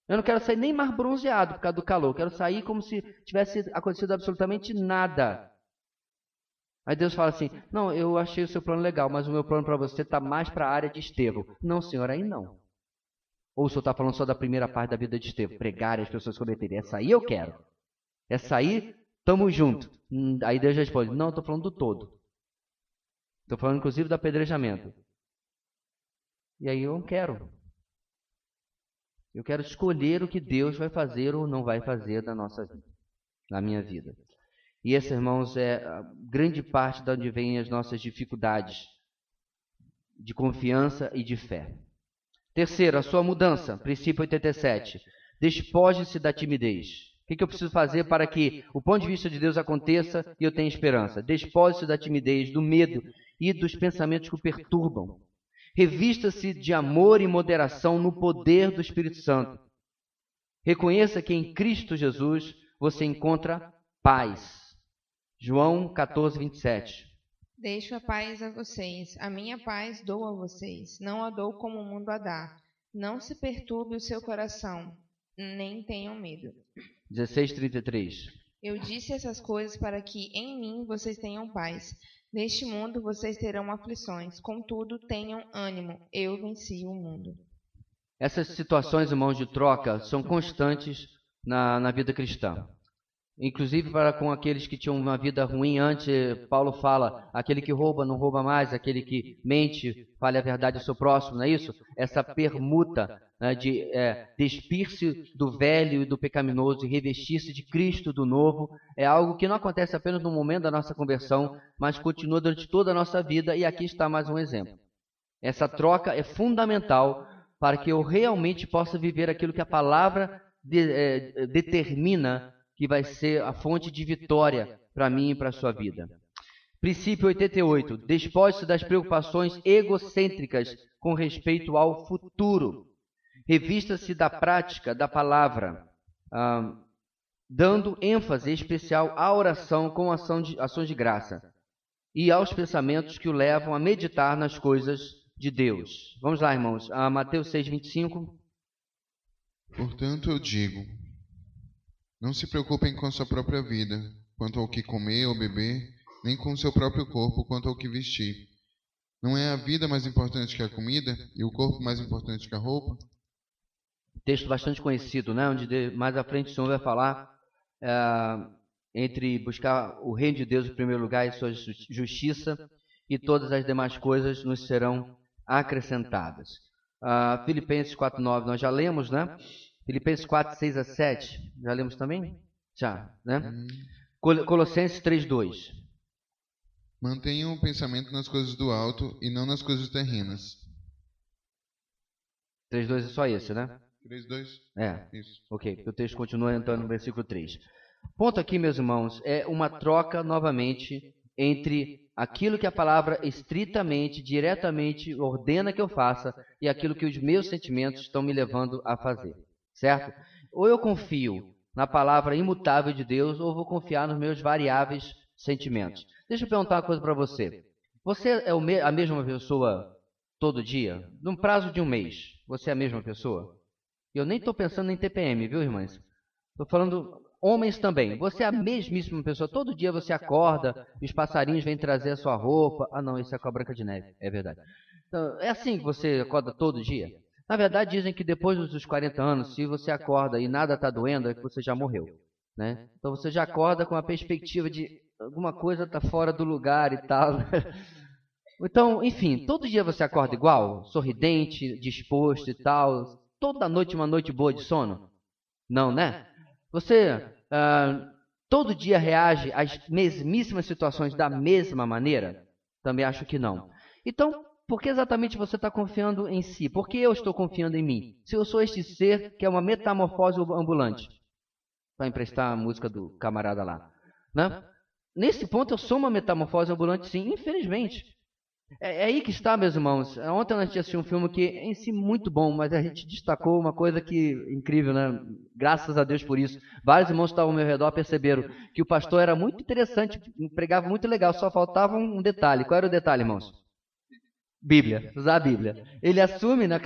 Eu não quero sair nem mais bronzeado por causa do calor, eu quero sair como se tivesse acontecido absolutamente nada. Aí Deus fala assim: não, eu achei o seu plano legal, mas o meu plano para você está mais para a área de Estevão. Não, senhor, aí não. Ou o senhor está falando só da primeira parte da vida de Estevão, pregar e as pessoas cometerem. Essa aí eu quero. Essa aí, tamo junto. Aí Deus responde: não, estou falando do todo. Estou falando inclusive do apedrejamento. E aí eu não quero. Eu quero escolher o que Deus vai fazer ou não vai fazer na nossa vida, na minha vida. E esse, irmãos, é a grande parte de onde vêm as nossas dificuldades de confiança e de fé. Terceiro, a sua mudança. Princípio 87. Despoje-se da timidez. O que eu preciso fazer para que o ponto de vista de Deus aconteça e eu tenha esperança? Despoje-se da timidez, do medo e dos pensamentos que o perturbam. Revista-se de amor e moderação no poder do Espírito Santo. Reconheça que em Cristo Jesus você encontra paz. João 14, 27. Deixo a paz a vocês, a minha paz dou a vocês, não a dou como o mundo a dá. Não se perturbe o seu coração, nem tenham medo. 16:33. Eu disse essas coisas para que em mim vocês tenham paz. Neste mundo vocês terão aflições, contudo tenham ânimo, eu venci o mundo. Essas situações, irmãos, de troca são constantes na vida cristã. inclusive para com aqueles que tinham uma vida ruim antes. Paulo fala, aquele que rouba não rouba mais, aquele que mente fale a verdade ao seu próximo, não é isso? Essa permuta, né, de despir-se do velho e do pecaminoso e revestir-se de Cristo do novo, é algo que não acontece apenas no momento da nossa conversão, mas continua durante toda a nossa vida, e aqui está mais um exemplo. Essa troca é fundamental para que eu realmente possa viver aquilo que a palavra determina que vai ser a fonte de vitória para mim e para a sua vida. Princípio 88. Despoje-se das preocupações egocêntricas com respeito ao futuro. Revista-se da prática da palavra, dando ênfase especial à oração com ações de graça e aos pensamentos que o levam a meditar nas coisas de Deus. Vamos lá, irmãos. Mateus 6:25. Portanto, eu digo, não se preocupem com sua própria vida, quanto ao que comer ou beber, nem com seu próprio corpo, quanto ao que vestir. Não é a vida mais importante que a comida e o corpo mais importante que a roupa? Texto bastante conhecido, né? Onde mais à frente o Senhor vai falar entre buscar o reino de Deus em primeiro lugar e sua justiça, e todas as demais coisas nos serão acrescentadas. Filipenses 4:9 nós já lemos, né? Filipenses 4:6-7, já lemos também? Já, né? Colossenses 3:2. Mantenham o pensamento nas coisas do alto e não nas coisas terrenas. 3:2 é só esse, né? 3:2? Isso. Ok, o texto continua entrando no versículo 3. Ponto aqui, meus irmãos, é uma troca novamente entre aquilo que a palavra estritamente, diretamente ordena que eu faça e aquilo que os meus sentimentos estão me levando a fazer. Certo? Ou eu confio na palavra imutável de Deus, ou vou confiar nos meus variáveis sentimentos. Deixa eu perguntar uma coisa para você. Você é a mesma pessoa todo dia? Num prazo de um mês, você é a mesma pessoa? Eu nem estou pensando em TPM, viu, irmãs? Estou falando homens também. Você é a mesmíssima pessoa. Todo dia você acorda, os passarinhos vêm trazer a sua roupa. Ah, não, isso é com a Branca de Neve. É verdade. Então, é assim que você acorda todo dia? Na verdade, dizem que depois dos 40 anos, se você acorda e nada está doendo, é que você já morreu, né? Então você já acorda com a perspectiva de alguma coisa está fora do lugar e tal. Então, enfim, todo dia você acorda igual? Sorridente, disposto e tal? Toda noite uma noite boa de sono? Não, né? Você todo dia reage às mesmíssimas situações da mesma maneira? Também acho que não. Então, por que exatamente você está confiando em si? Por que eu estou confiando em mim? Se eu sou este ser que é uma metamorfose ambulante. Para emprestar a música do camarada lá, né? Nesse ponto eu sou uma metamorfose ambulante, sim, infelizmente. É aí que está, meus irmãos. Ontem a gente assistiu um filme que é em si muito bom, mas a gente destacou uma coisa que incrível, né? Graças a Deus por isso. Vários irmãos que estavam ao meu redor perceberam que o pastor era muito interessante, pregava muito legal, só faltava um detalhe. Qual era o detalhe, irmãos? Bíblia, usar a Bíblia. Ele assume, né,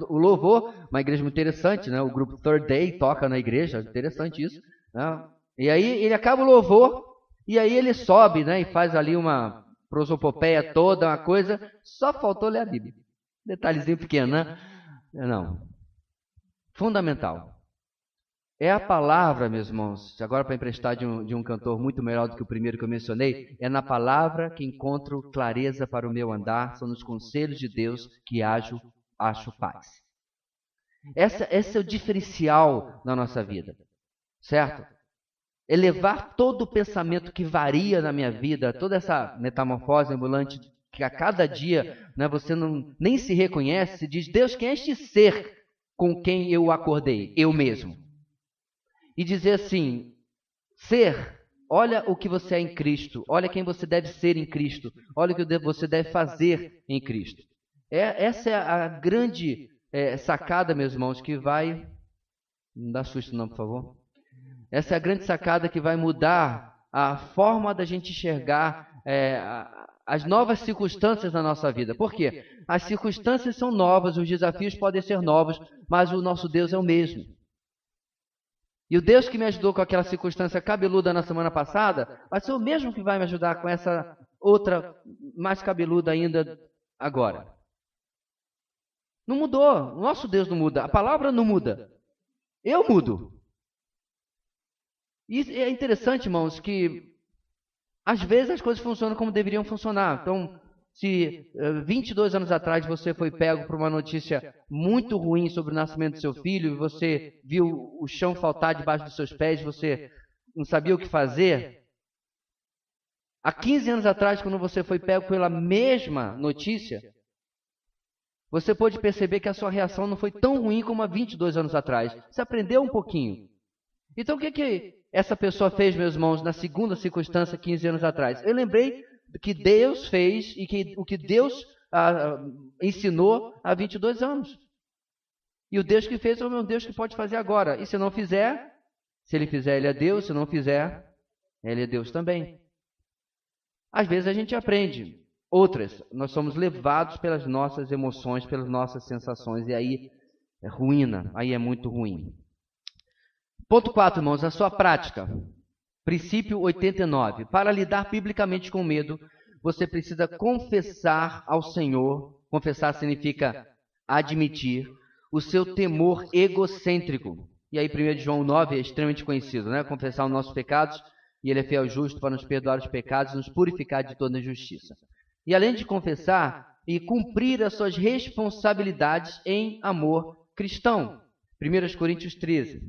o louvor, uma igreja muito interessante, né? O grupo Third Day toca na igreja, interessante isso, né? E aí ele acaba o louvor, e aí ele sobe, né, e faz ali uma prosopopeia toda, uma coisa, só faltou ler a Bíblia. Detalhezinho pequeno, né? Não. Fundamental. É a palavra, meus irmãos, agora para emprestar de um cantor muito melhor do que o primeiro que eu mencionei, é na palavra que encontro clareza para o meu andar, são nos conselhos de Deus que acho paz. Esse é o diferencial na nossa vida, certo? Elevar todo o pensamento que varia na minha vida, toda essa metamorfose ambulante, que a cada dia, né, você nem se reconhece, se diz, Deus, quem é este ser com quem eu acordei? Eu mesmo. E dizer assim, olha o que você é em Cristo, olha quem você deve ser em Cristo, olha o que você deve fazer em Cristo. Essa é a grande sacada, meus irmãos, que vai... Não dá susto não, por favor. Essa é a grande sacada que vai mudar a forma da gente enxergar as novas circunstâncias na nossa vida. Por quê? As circunstâncias são novas, os desafios podem ser novos, mas o nosso Deus é o mesmo. E o Deus que me ajudou com aquela circunstância cabeluda na semana passada, vai ser o mesmo que vai me ajudar com essa outra mais cabeluda ainda agora. Não mudou. O nosso Deus não muda. A palavra não muda. Eu mudo. E é interessante, irmãos, que às vezes as coisas funcionam como deveriam funcionar. Então, se 22 anos atrás você foi pego por uma notícia muito ruim sobre o nascimento do seu filho, e você viu o chão faltar debaixo dos seus pés, você não sabia o que fazer. Há 15 anos atrás, quando você foi pego pela mesma notícia, você pôde perceber que a sua reação não foi tão ruim como há 22 anos atrás. Você aprendeu um pouquinho. Então, o que essa pessoa fez, meus irmãos, na segunda circunstância, 15 anos atrás? Eu lembrei que Deus fez e que o que Deus ensinou há 22 anos. E o Deus que fez é o meu Deus que pode fazer agora. E se não fizer, se ele fizer, ele é Deus. Se não fizer, ele é Deus também. Às vezes a gente aprende. Outras, nós somos levados pelas nossas emoções, pelas nossas sensações. E aí é ruína, aí é muito ruim. Ponto 4, irmãos, a sua prática. Princípio 89. Para lidar biblicamente com medo, você precisa confessar ao Senhor. Confessar significa admitir o seu temor egocêntrico. E aí 1 João 9 é extremamente conhecido, né? Confessar os nossos pecados, e ele é fiel e justo para nos perdoar os pecados e nos purificar de toda injustiça. E além de confessar e cumprir as suas responsabilidades em amor cristão. 1 Coríntios 13.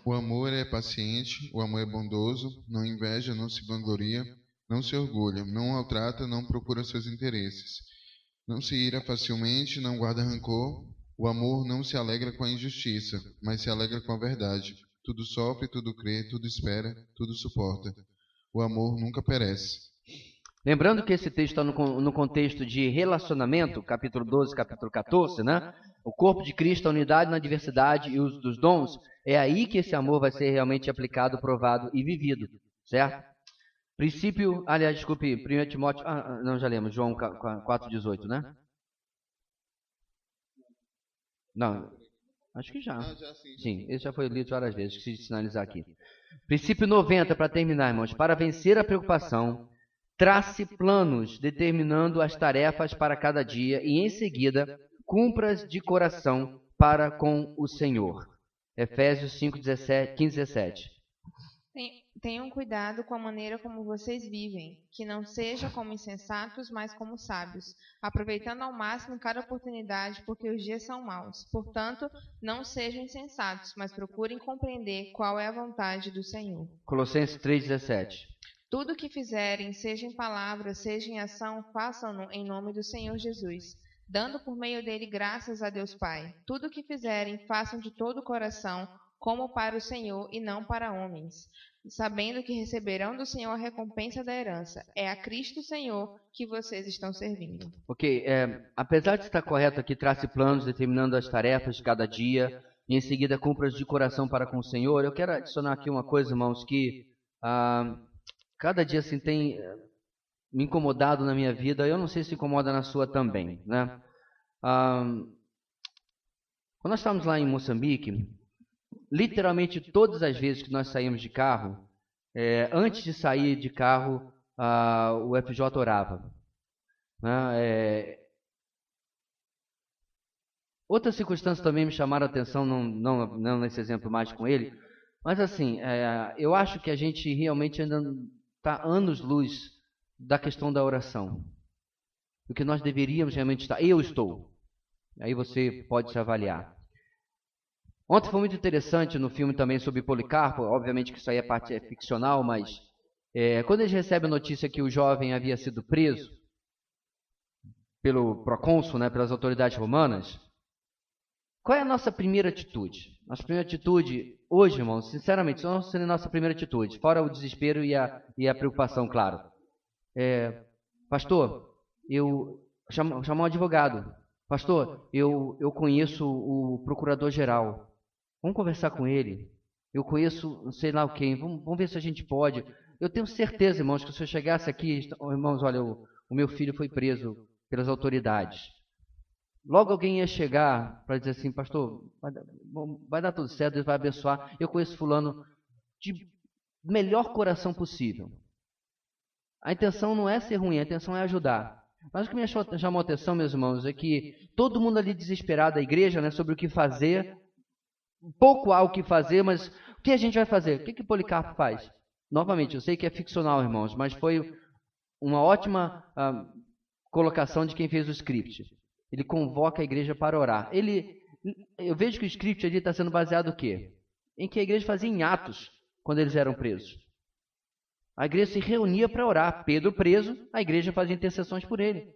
O amor é paciente, o amor é bondoso, não inveja, não se vangloria, não se orgulha, não maltrata, não procura seus interesses. Não se ira facilmente, não guarda rancor. O amor não se alegra com a injustiça, mas se alegra com a verdade. Tudo sofre, tudo crê, tudo espera, tudo suporta. O amor nunca perece. Lembrando que esse texto está no contexto de relacionamento, capítulo 12, capítulo 14, né? O corpo de Cristo, a unidade na diversidade e uso dos dons, é aí que esse amor vai ser realmente aplicado, provado e vivido, certo? Princípio, aliás, desculpe, 1 Timóteo, não, já lemos, João 4,18, né? Não, acho que já. Sim, esse já foi lido várias vezes, esqueci de sinalizar aqui. Princípio 90, para terminar, irmãos. Para vencer a preocupação, trace planos determinando as tarefas para cada dia e, em seguida, cumpra-as de coração para com o Senhor. Efésios 5, 15, 17. Tenham cuidado com a maneira como vocês vivem, que não seja como insensatos, mas como sábios, aproveitando ao máximo cada oportunidade, porque os dias são maus. Portanto, não sejam insensatos, mas procurem compreender qual é a vontade do Senhor. Colossenses 3,17. Tudo o que fizerem, seja em palavra, seja em ação, façam-no em nome do Senhor Jesus, dando por meio dele graças a Deus Pai. Tudo o que fizerem, façam de todo o coração, como para o Senhor e não para homens, sabendo que receberão do Senhor a recompensa da herança. É a Cristo Senhor que vocês estão servindo. Ok, apesar de estar correto aqui, trace planos determinando as tarefas de cada dia e em seguida cumpra de coração para com o Senhor. Eu quero adicionar aqui uma coisa, irmãos, que cada dia assim tem me incomodado na minha vida. Eu não sei se incomoda na sua também, né? Quando nós estávamos lá em Moçambique, literalmente todas as vezes que nós saímos de carro, antes de sair de carro, o FJ orava. Né? Outras circunstâncias também me chamaram a atenção, não nesse exemplo mais com ele, mas assim, eu acho que a gente realmente ainda está anos-luz da questão da oração. O que nós deveríamos realmente estar. Eu estou. Aí você pode se avaliar. Ontem foi muito interessante no filme também sobre Policarpo, obviamente que isso aí é ficcional, mas quando eles recebem a notícia que o jovem havia sido preso pelo procônsul, né, pelas autoridades romanas, qual é a nossa primeira atitude? Nossa primeira atitude hoje, irmãos, sinceramente, isso não seria a nossa primeira atitude, fora o desespero e a preocupação, claro. Pastor, eu chamar um advogado. Pastor, eu conheço o procurador-geral. Vamos conversar com ele. Eu conheço não sei lá o quem. Vamos ver se a gente pode. Eu tenho certeza, irmãos, que se eu chegasse aqui, irmãos, olha, o meu filho foi preso pelas autoridades. Logo alguém ia chegar para dizer assim, pastor, vai dar tudo certo, Deus vai abençoar. Eu conheço fulano de melhor coração possível. A intenção não é ser ruim, a intenção é ajudar. Mas o que me chamou a atenção, meus irmãos, é que todo mundo ali desesperado, a igreja, né, sobre o que fazer. Pouco há o que fazer, mas que a gente vai fazer? O que Policarpo faz? Novamente, eu sei que é ficcional, irmãos, mas foi uma ótima colocação de quem fez o script. Ele convoca a igreja para orar. Eu vejo que o script ali está sendo baseado no quê? Em que a igreja fazia em Atos, quando eles eram presos. A igreja se reunia para orar. Pedro preso, a igreja fazia intercessões por ele.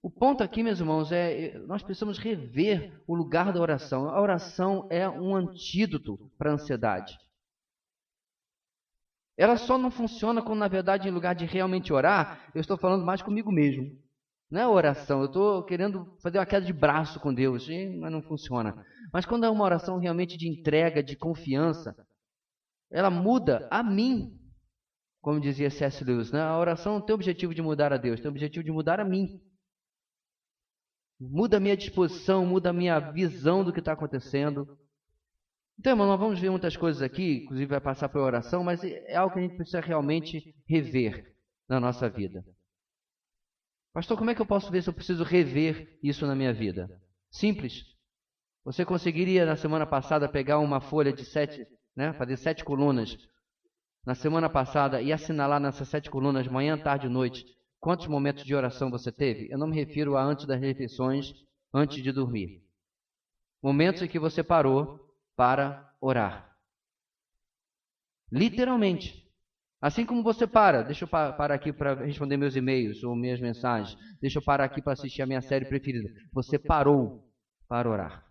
O ponto aqui, meus irmãos, nós precisamos rever o lugar da oração. A oração é um antídoto para a ansiedade. Ela só não funciona quando, na verdade, em lugar de realmente orar, eu estou falando mais comigo mesmo. Não é oração, eu estou querendo fazer uma queda de braço com Deus, mas não funciona. Mas quando é uma oração realmente de entrega, de confiança, ela muda a mim. Como dizia C.S. Lewis, né? A oração não tem o objetivo de mudar a Deus, tem o objetivo de mudar a mim. Muda a minha disposição, muda a minha visão do que está acontecendo. Então, irmão, nós vamos ver muitas coisas aqui, inclusive vai passar pela oração, mas é algo que a gente precisa realmente rever na nossa vida. Pastor, como é que eu posso ver se eu preciso rever isso na minha vida? Simples. Você conseguiria, na semana passada, pegar uma folha de 7, né, fazer 7 colunas na semana passada e assinalar nessas 7 colunas, manhã, tarde e noite, quantos momentos de oração você teve? Eu não me refiro a antes das refeições, antes de dormir. Momentos em que você parou para orar. Literalmente. Assim como você para, deixa eu parar aqui para responder meus e-mails ou minhas mensagens, deixa eu parar aqui para assistir a minha série preferida. Você parou para orar.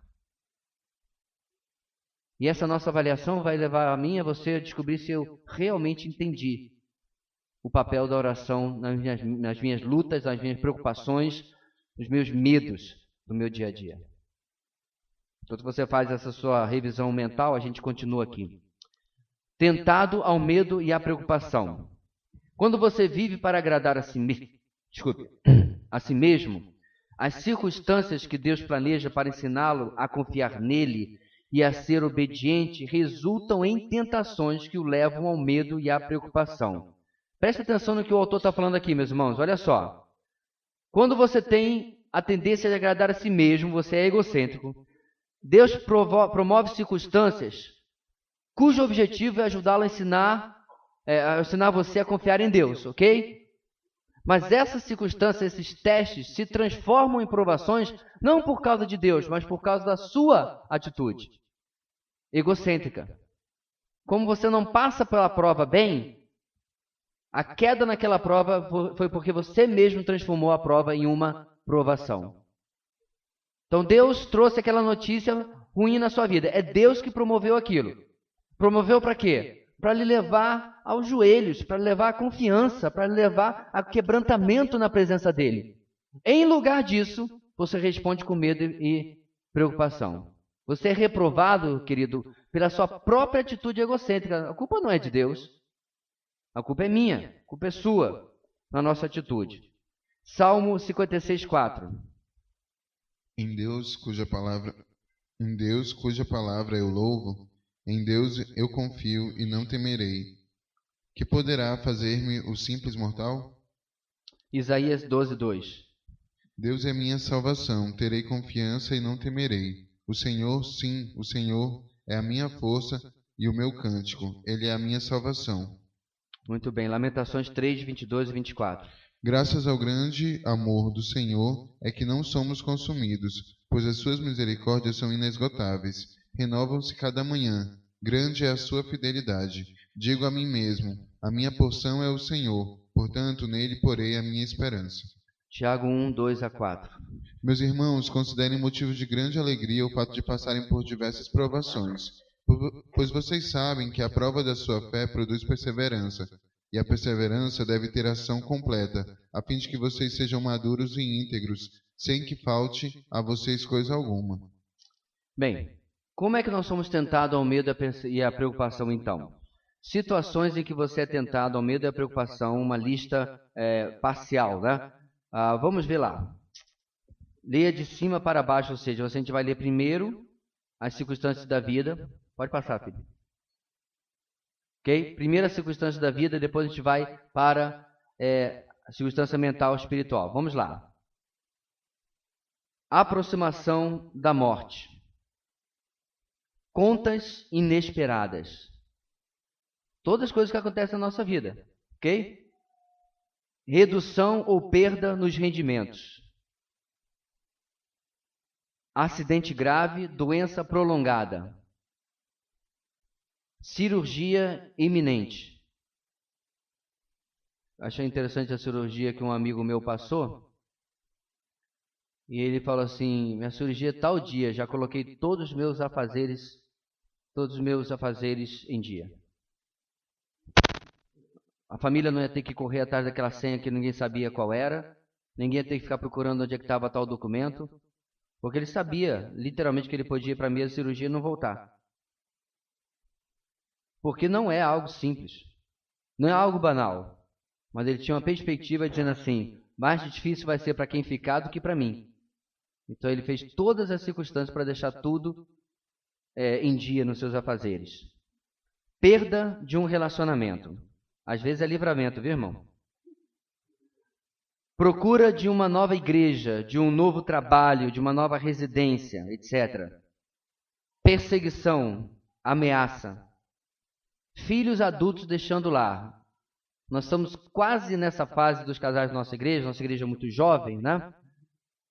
E essa nossa avaliação vai levar a mim e a você a descobrir se eu realmente entendi o papel da oração nas minhas lutas, nas minhas preocupações, nos meus medos do meu dia a dia. Enquanto você faz essa sua revisão mental, a gente continua aqui. Tentado ao medo e à preocupação. Quando você vive para agradar a si mesmo, as circunstâncias que Deus planeja para ensiná-lo a confiar nele e a ser obediente resultam em tentações que o levam ao medo e à preocupação. Preste atenção no que o autor está falando aqui, meus irmãos. Olha só. Quando você tem a tendência de agradar a si mesmo, você é egocêntrico. Deus promove circunstâncias cujo objetivo é ajudá-lo a ensinar você a confiar em Deus, ok? Mas essas circunstâncias, esses testes, se transformam em provações não por causa de Deus, mas por causa da sua atitude egocêntrica. Como você não passa pela prova bem, a queda naquela prova foi porque você mesmo transformou a prova em uma provação. Então Deus trouxe aquela notícia ruim na sua vida. É Deus que promoveu aquilo. Promoveu para quê? Para lhe levar aos joelhos, para lhe levar à confiança, para lhe levar a quebrantamento na presença dele. Em lugar disso, você responde com medo e preocupação. Você é reprovado, querido, pela sua própria atitude egocêntrica. A culpa não é de Deus. A culpa é minha, a culpa é sua, na nossa atitude. Salmo 56:4. Em Deus cuja palavra eu louvo, em Deus eu confio e não temerei. Que poderá fazer-me o simples mortal? Isaías 12:2. Deus é minha salvação, terei confiança e não temerei. O Senhor, sim, o Senhor é a minha força e o meu cântico. Ele é a minha salvação. Muito bem. Lamentações 3:22 e 24. Graças ao grande amor do Senhor é que não somos consumidos, pois as suas misericórdias são inesgotáveis. Renovam-se cada manhã. Grande é a sua fidelidade. Digo a mim mesmo, a minha porção é o Senhor, portanto nele porei a minha esperança. Tiago 1:2-4. Meus irmãos, considerem motivo de grande alegria o fato de passarem por diversas provações, pois vocês sabem que a prova da sua fé produz perseverança, e a perseverança deve ter ação completa, a fim de que vocês sejam maduros e íntegros, sem que falte a vocês coisa alguma. Bem, como é que nós somos tentados ao medo e à preocupação, então? Situações em que você é tentado ao medo e à preocupação, uma lista parcial, né? Vamos ver lá. Leia de cima para baixo, ou seja, a gente vai ler primeiro as circunstâncias da vida. Pode passar, filho. Ok? Primeiro as circunstâncias da vida, depois a gente vai para a circunstância mental e espiritual. Vamos lá. Aproximação da morte. contas inesperadas. Todas as coisas que acontecem na nossa vida, ok? Redução ou perda nos rendimentos. Acidente grave, doença prolongada. Cirurgia iminente. Achei interessante a cirurgia que um amigo meu passou. E ele falou assim: minha cirurgia é tal dia, já coloquei todos os meus afazeres em dia. A família não ia ter que correr atrás daquela senha que ninguém sabia qual era. Ninguém ia ter que ficar procurando onde é que estava tal documento. Porque ele sabia, literalmente, que ele podia ir para a mesa de cirurgia e não voltar. Porque não é algo simples. Não é algo banal. Mas ele tinha uma perspectiva dizendo assim: mais difícil vai ser para quem ficar do que para mim. Então ele fez todas as circunstâncias para deixar tudo em dia nos seus afazeres. Perda de um relacionamento. Às vezes é livramento, viu, irmão? Procura de uma nova igreja, de um novo trabalho, de uma nova residência, etc. Perseguição, ameaça. Filhos adultos deixando o lar. Nós estamos quase nessa fase dos casais da nossa igreja é muito jovem, né?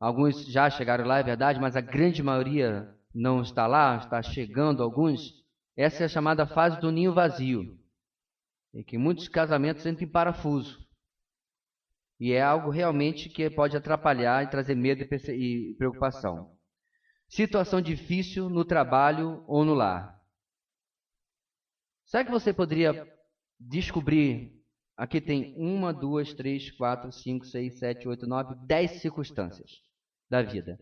Alguns já chegaram lá, é verdade, mas a grande maioria não está lá, está chegando alguns. Essa é a chamada fase do ninho vazio, em que muitos casamentos entram em parafuso. E é algo realmente que pode atrapalhar e trazer medo e preocupação. Situação difícil no trabalho ou no lar. Será que você poderia descobrir? Aqui tem 1, 2, 3, 4, 5, 6, 7, 8, 9, 10 circunstâncias da vida.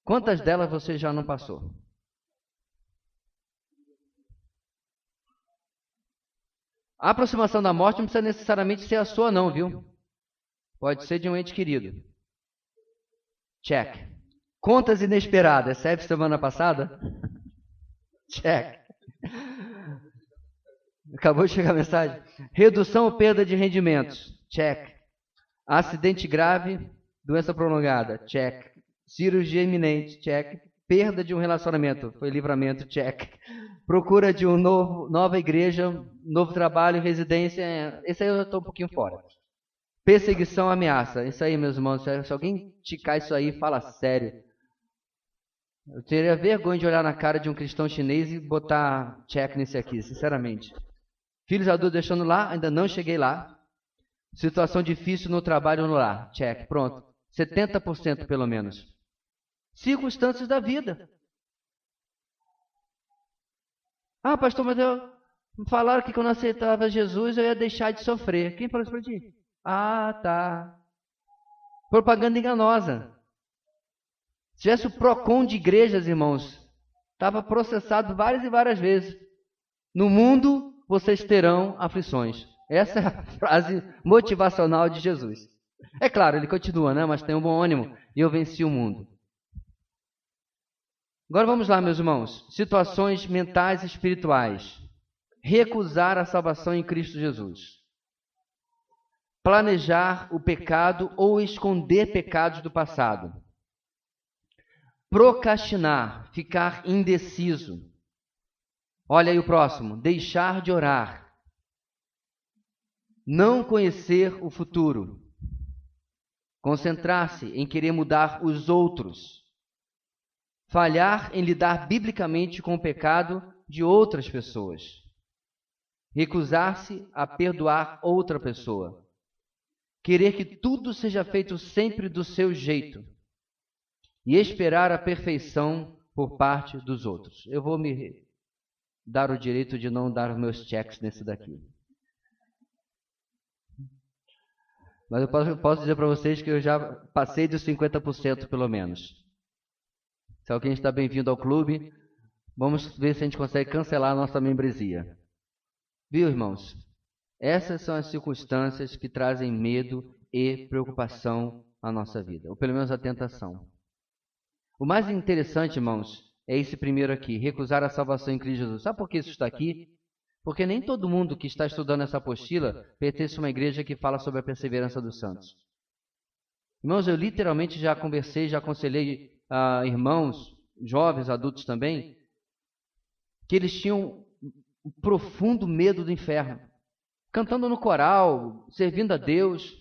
Quantas delas você já não passou? A aproximação da morte não precisa necessariamente ser a sua não, viu? Pode ser de um ente querido. Check. Contas inesperadas. Serve semana passada? Check. Acabou de chegar a mensagem. Redução ou perda de rendimentos. Check. Acidente grave, doença prolongada. Check. Cirurgia iminente. Check. Perda de um relacionamento. Foi livramento. Check. Procura de nova igreja, novo trabalho, residência. Esse aí eu estou um pouquinho fora. Perseguição, ameaça. Isso aí, meus irmãos. Se alguém ticar isso aí, fala sério. Eu teria vergonha de olhar na cara de um cristão chinês e botar check nesse aqui, sinceramente. Filhos adultos deixando lá, ainda não cheguei lá. Situação difícil no trabalho ou no lar. Check, pronto. 70% pelo menos. Circunstâncias da vida. Ah, pastor, mas falaram que quando eu aceitava Jesus eu ia deixar de sofrer. Quem falou isso para ti? Ah, tá. Propaganda enganosa. Se tivesse o PROCON de igrejas, irmãos, estava processado várias e várias vezes. No mundo, vocês terão aflições. Essa é a frase motivacional de Jesus. É claro, ele continua, né? Mas tem um bom ânimo. E eu venci o mundo. Agora vamos lá, meus irmãos. Situações mentais e espirituais. Recusar a salvação em Cristo Jesus. Planejar o pecado ou esconder pecados do passado. Procrastinar, ficar indeciso. Olha aí o próximo. Deixar de orar. Não conhecer o futuro. Concentrar-se em querer mudar os outros. Falhar em lidar biblicamente com o pecado de outras pessoas. Recusar-se a perdoar outra pessoa. Querer que tudo seja feito sempre do seu jeito. E esperar a perfeição por parte dos outros. Eu vou me dar o direito de não dar meus cheques nesse daqui. Mas eu posso dizer para vocês que eu já passei dos 50% pelo menos. Se alguém está bem-vindo ao clube, vamos ver se a gente consegue cancelar a nossa membresia. Viu, irmãos? Essas são as circunstâncias que trazem medo e preocupação à nossa vida, ou pelo menos a tentação. O mais interessante, irmãos, é esse primeiro aqui, recusar a salvação em Cristo Jesus. Sabe por que isso está aqui? Porque nem todo mundo que está estudando essa apostila pertence a uma igreja que fala sobre a perseverança dos santos. Irmãos, eu literalmente já conversei, já aconselhei irmãos, jovens, adultos também, que eles tinham um profundo medo do inferno. Cantando no coral, servindo a Deus.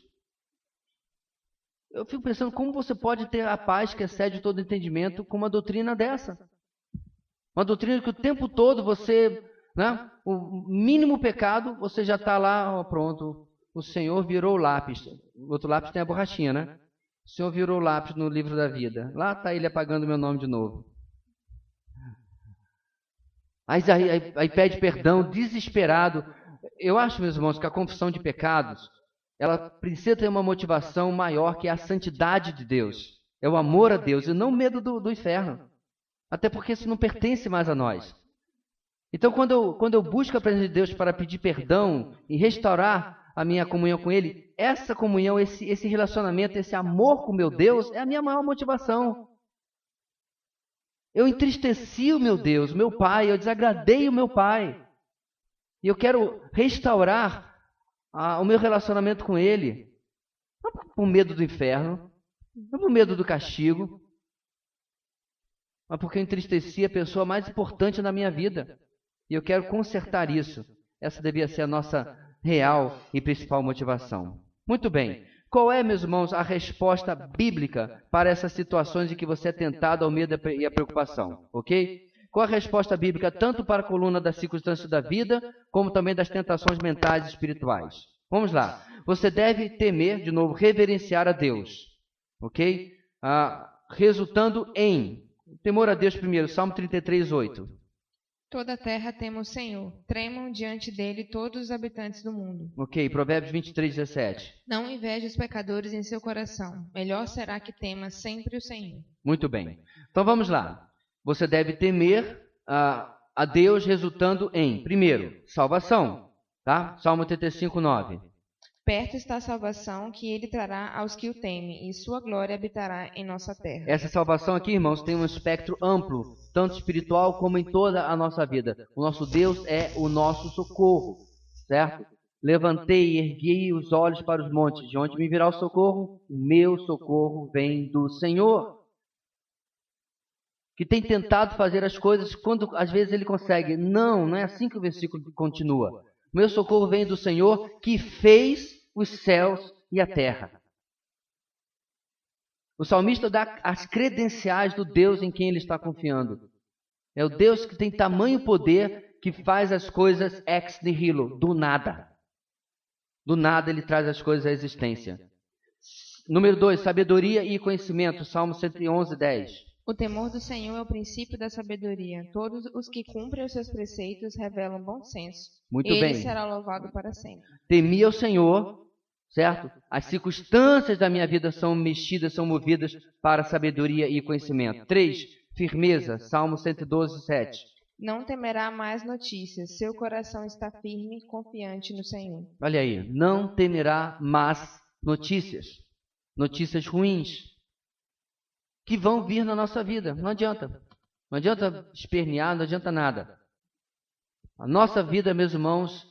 Eu fico pensando, como você pode ter a paz que excede todo entendimento com uma doutrina dessa? Uma doutrina que o tempo todo você, né, o mínimo pecado, você já está lá, ó, pronto, o Senhor virou o lápis. O outro lápis tem a borrachinha, né? O Senhor virou o lápis no livro da vida. Lá está ele apagando meu nome de novo. Aí pede perdão, desesperado. Eu acho, meus irmãos, que a confissão de pecados, ela precisa ter uma motivação maior, que é a santidade de Deus. É o amor a Deus e não o medo do inferno. Até porque isso não pertence mais a nós. Então, quando eu busco a presença de Deus para pedir perdão e restaurar a minha comunhão com Ele, essa comunhão, esse relacionamento, esse amor com meu Deus é a minha maior motivação. Eu entristeci o meu Deus, o meu Pai, eu desagradei o meu Pai. E eu quero restaurar o meu relacionamento com Ele. Não por medo do inferno, não por medo do castigo, mas porque eu entristeci a pessoa mais importante na minha vida. E eu quero consertar isso. Essa devia ser a nossa real e principal motivação. Muito bem. Qual é, meus irmãos, a resposta bíblica para essas situações em que você é tentado ao medo e à preocupação? Ok? Qual a resposta bíblica tanto para a coluna das circunstâncias da vida, como também das tentações mentais e espirituais? Vamos lá. Você deve temer, de novo, reverenciar a Deus. Ok? Resultando em temor a Deus primeiro, Salmo 33, 8. Toda a terra tema o Senhor, tremam diante dele todos os habitantes do mundo. Ok, Provérbios 23, 17. Não inveje os pecadores em seu coração, melhor será que tema sempre o Senhor. Muito bem. Então vamos lá. Você deve temer a Deus, resultando em, primeiro, salvação. Tá? Salmo 85, 9. Perto está a salvação que ele trará aos que o temem, e sua glória habitará em nossa terra. Essa salvação aqui, irmãos, tem um espectro amplo, tanto espiritual como em toda a nossa vida. O nosso Deus é o nosso socorro, certo? Levantei e ergui os olhos para os montes, de onde me virá o socorro? O meu socorro vem do Senhor. Que tem tentado fazer as coisas quando às vezes ele consegue. Não é assim que o versículo continua. O meu socorro vem do Senhor, que fez os céus e a terra. O salmista dá as credenciais do Deus em quem ele está confiando. É o Deus que tem tamanho poder, que faz as coisas ex nihilo, do nada. Do nada ele traz as coisas à existência. Número 2, sabedoria e conhecimento, Salmo 111, 10. O temor do Senhor é o princípio da sabedoria. Todos os que cumprem os seus preceitos revelam bom senso. Muito Ele bem. será louvado para sempre. Temi ao Senhor, certo? As circunstâncias da minha vida são mexidas, são movidas para sabedoria e conhecimento. 3, firmeza, Salmo 112, 7. Não temerá mais notícias. Seu coração está firme e confiante no Senhor. Olha aí, não temerá más notícias. Notícias ruins que vão vir na nossa vida. Não adianta. Não adianta espernear, não adianta nada. A nossa vida, meus irmãos,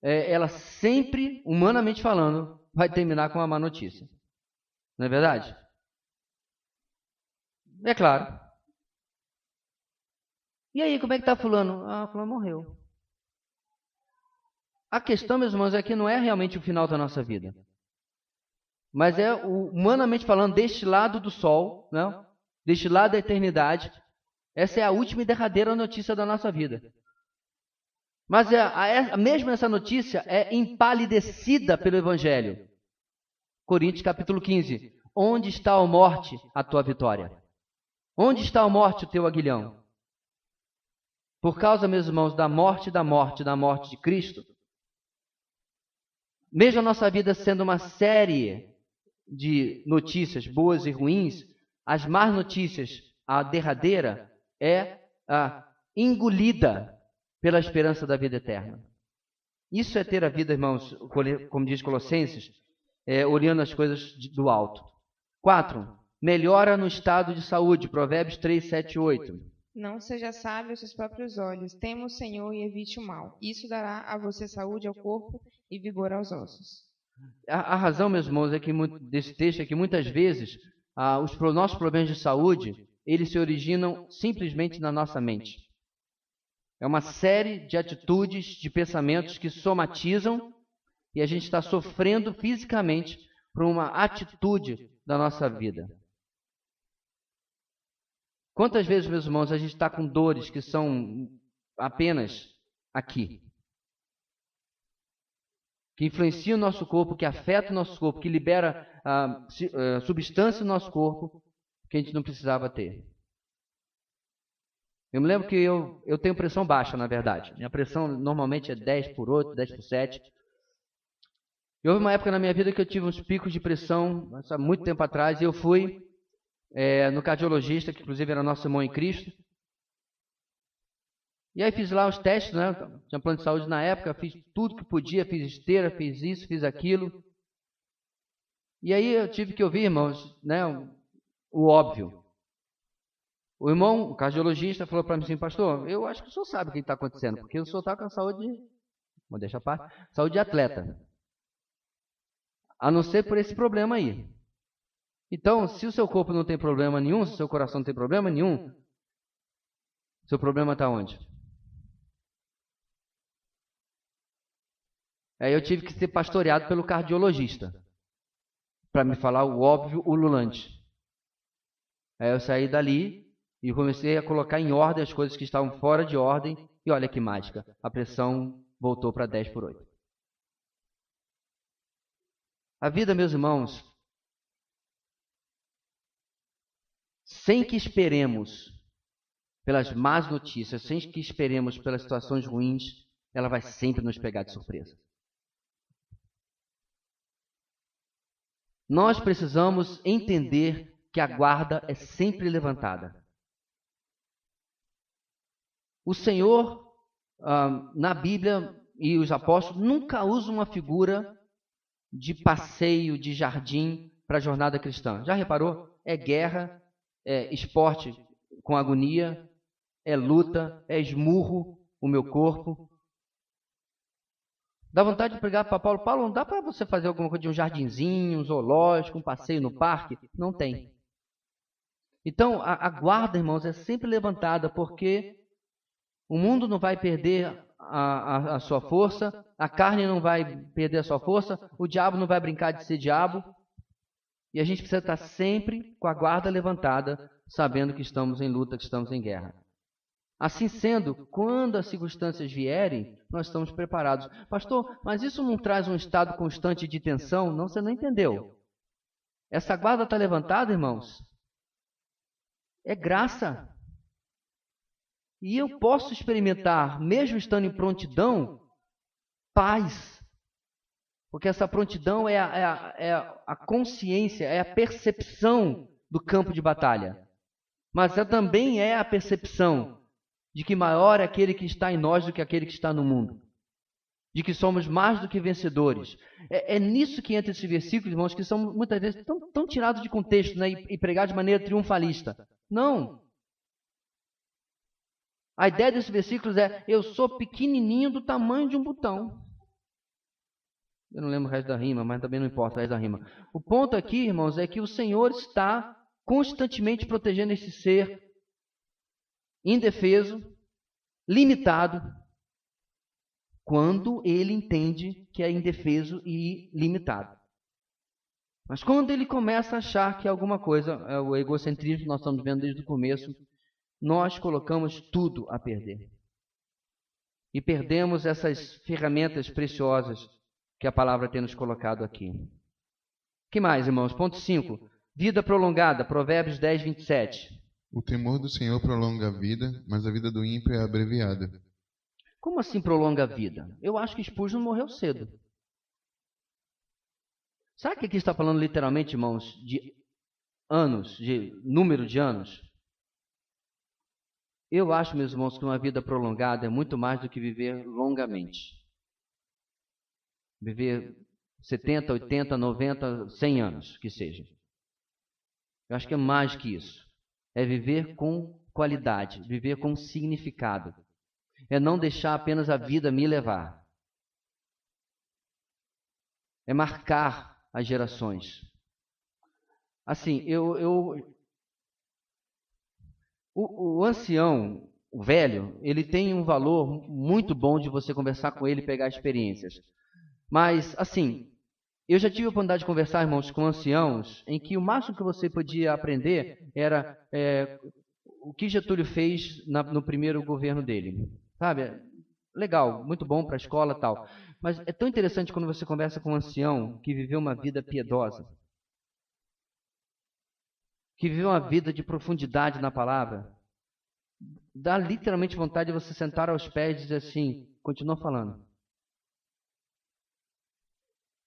ela sempre, humanamente falando, vai terminar com uma má notícia. Não é verdade? É claro. E aí, como é que está fulano? Fulano morreu. A questão, meus irmãos, é que não é realmente o final da nossa vida. Mas é, humanamente falando, deste lado do sol, né? Deste lado da eternidade, essa é a última e derradeira notícia da nossa vida. Mas mesmo essa notícia é empalidecida pelo Evangelho. Coríntios capítulo 15. Onde está, ó morte, a tua vitória? Onde está, ó morte, o teu aguilhão? Por causa, meus irmãos, da morte de Cristo, mesmo a nossa vida sendo uma série de notícias boas e ruins, as más notícias, a derradeira, é engolida pela esperança da vida eterna. Isso é ter a vida, irmãos, como diz Colossenses, olhando as coisas do alto. 4. Melhora no estado de saúde, Provérbios 3, 7 e 8. Não seja sábio aos seus próprios olhos, tema o Senhor e evite o mal. Isso dará a você saúde ao corpo e vigor aos ossos. A razão, meus irmãos, desse texto é que muitas vezes os nossos problemas de saúde, eles se originam simplesmente na nossa mente. É uma série de atitudes, de pensamentos que somatizam e a gente está sofrendo fisicamente por uma atitude da nossa vida. Quantas vezes, meus irmãos, a gente está com dores que são apenas aqui, que influenciam o nosso corpo, que afetam o nosso corpo, que libera substância no nosso corpo que a gente não precisava ter. Eu me lembro que eu tenho pressão baixa, na verdade. Minha pressão normalmente é 10/8, 10/7. E houve uma época na minha vida que eu tive uns picos de pressão, há muito tempo atrás, e eu fui no cardiologista, que inclusive era nosso irmão em Cristo. E aí fiz lá os testes, né? Tinha plano de saúde na época, fiz tudo que podia, fiz esteira, fiz isso, fiz aquilo. E aí eu tive que ouvir, irmãos, né, o óbvio. O irmão, o cardiologista, falou para mim assim: pastor, eu acho que o senhor sabe o que está acontecendo, porque o senhor está com a saúde, vou deixar a parte, saúde de atleta. A não ser por esse problema aí. Então, se o seu corpo não tem problema nenhum, se o seu coração não tem problema nenhum, seu problema está onde? Aí eu tive que ser pastoreado pelo cardiologista, para me falar o óbvio ululante. Aí eu saí dali e comecei a colocar em ordem as coisas que estavam fora de ordem, e olha que mágica, a pressão voltou para 10/8. A vida, meus irmãos, sem que esperemos pelas más notícias, sem que esperemos pelas situações ruins, ela vai sempre nos pegar de surpresa. Nós precisamos entender que a guarda é sempre levantada. O Senhor, na Bíblia e os apóstolos, nunca usam uma figura de passeio, de jardim para a jornada cristã. Já reparou? É guerra, é esporte com agonia, é luta, é esmurro o meu corpo. Dá vontade de pregar para Paulo: Paulo, não dá para você fazer alguma coisa de um jardinzinho, um zoológico, um passeio no parque? Não tem. Então, a guarda, irmãos, é sempre levantada, porque o mundo não vai perder a sua força, a carne não vai perder a sua força, o diabo não vai brincar de ser diabo, e a gente precisa estar sempre com a guarda levantada, sabendo que estamos em luta, que estamos em guerra. Assim sendo, quando as circunstâncias vierem, nós estamos preparados. Pastor, mas isso não traz um estado constante de tensão? Não, você não entendeu. Essa guarda está levantada, irmãos, é graça. E eu posso experimentar, mesmo estando em prontidão, paz. Porque essa prontidão é a consciência, é a percepção do campo de batalha. Mas também é a percepção de que maior é aquele que está em nós do que aquele que está no mundo. De que somos mais do que vencedores. É nisso que entra esses versículos, irmãos, que são muitas vezes tão tirados de contexto, né, e pregados de maneira triunfalista. Não. A ideia desses versículos é: eu sou pequenininho do tamanho de um botão. Eu não lembro o resto da rima, mas também não importa o resto da rima. O ponto aqui, irmãos, é que o Senhor está constantemente protegendo esse ser indefeso, limitado, quando ele entende que é indefeso e limitado. Mas quando ele começa a achar que alguma coisa, é o egocentrismo que nós estamos vendo desde o começo, nós colocamos tudo a perder. E perdemos essas ferramentas preciosas que a palavra tem nos colocado aqui. O que mais, irmãos? Ponto 5. Vida prolongada, Provérbios 10, 27. O temor do Senhor prolonga a vida, mas a vida do ímpio é abreviada. Como assim prolonga a vida? Eu acho que Spurgeon morreu cedo. Sabe que aqui está falando literalmente, irmãos, de anos, de número de anos? Eu acho, meus irmãos, que uma vida prolongada é muito mais do que viver longamente. Viver 70, 80, 90, 100 anos, que seja. Eu acho que é mais que isso. É viver com qualidade, viver com significado. É não deixar apenas a vida me levar. É marcar as gerações. Assim, o ancião, o velho, ele tem um valor muito bom de você conversar com ele e pegar experiências. Mas, assim, eu já tive a oportunidade de conversar, irmãos, com anciãos, em que o máximo que você podia aprender era o que Getúlio fez no primeiro governo dele. Sabe? Legal, muito bom para a escola e tal. Mas é tão interessante quando você conversa com um ancião que viveu uma vida piedosa, que viveu uma vida de profundidade na palavra. Dá literalmente vontade de você sentar aos pés e dizer assim, continua falando.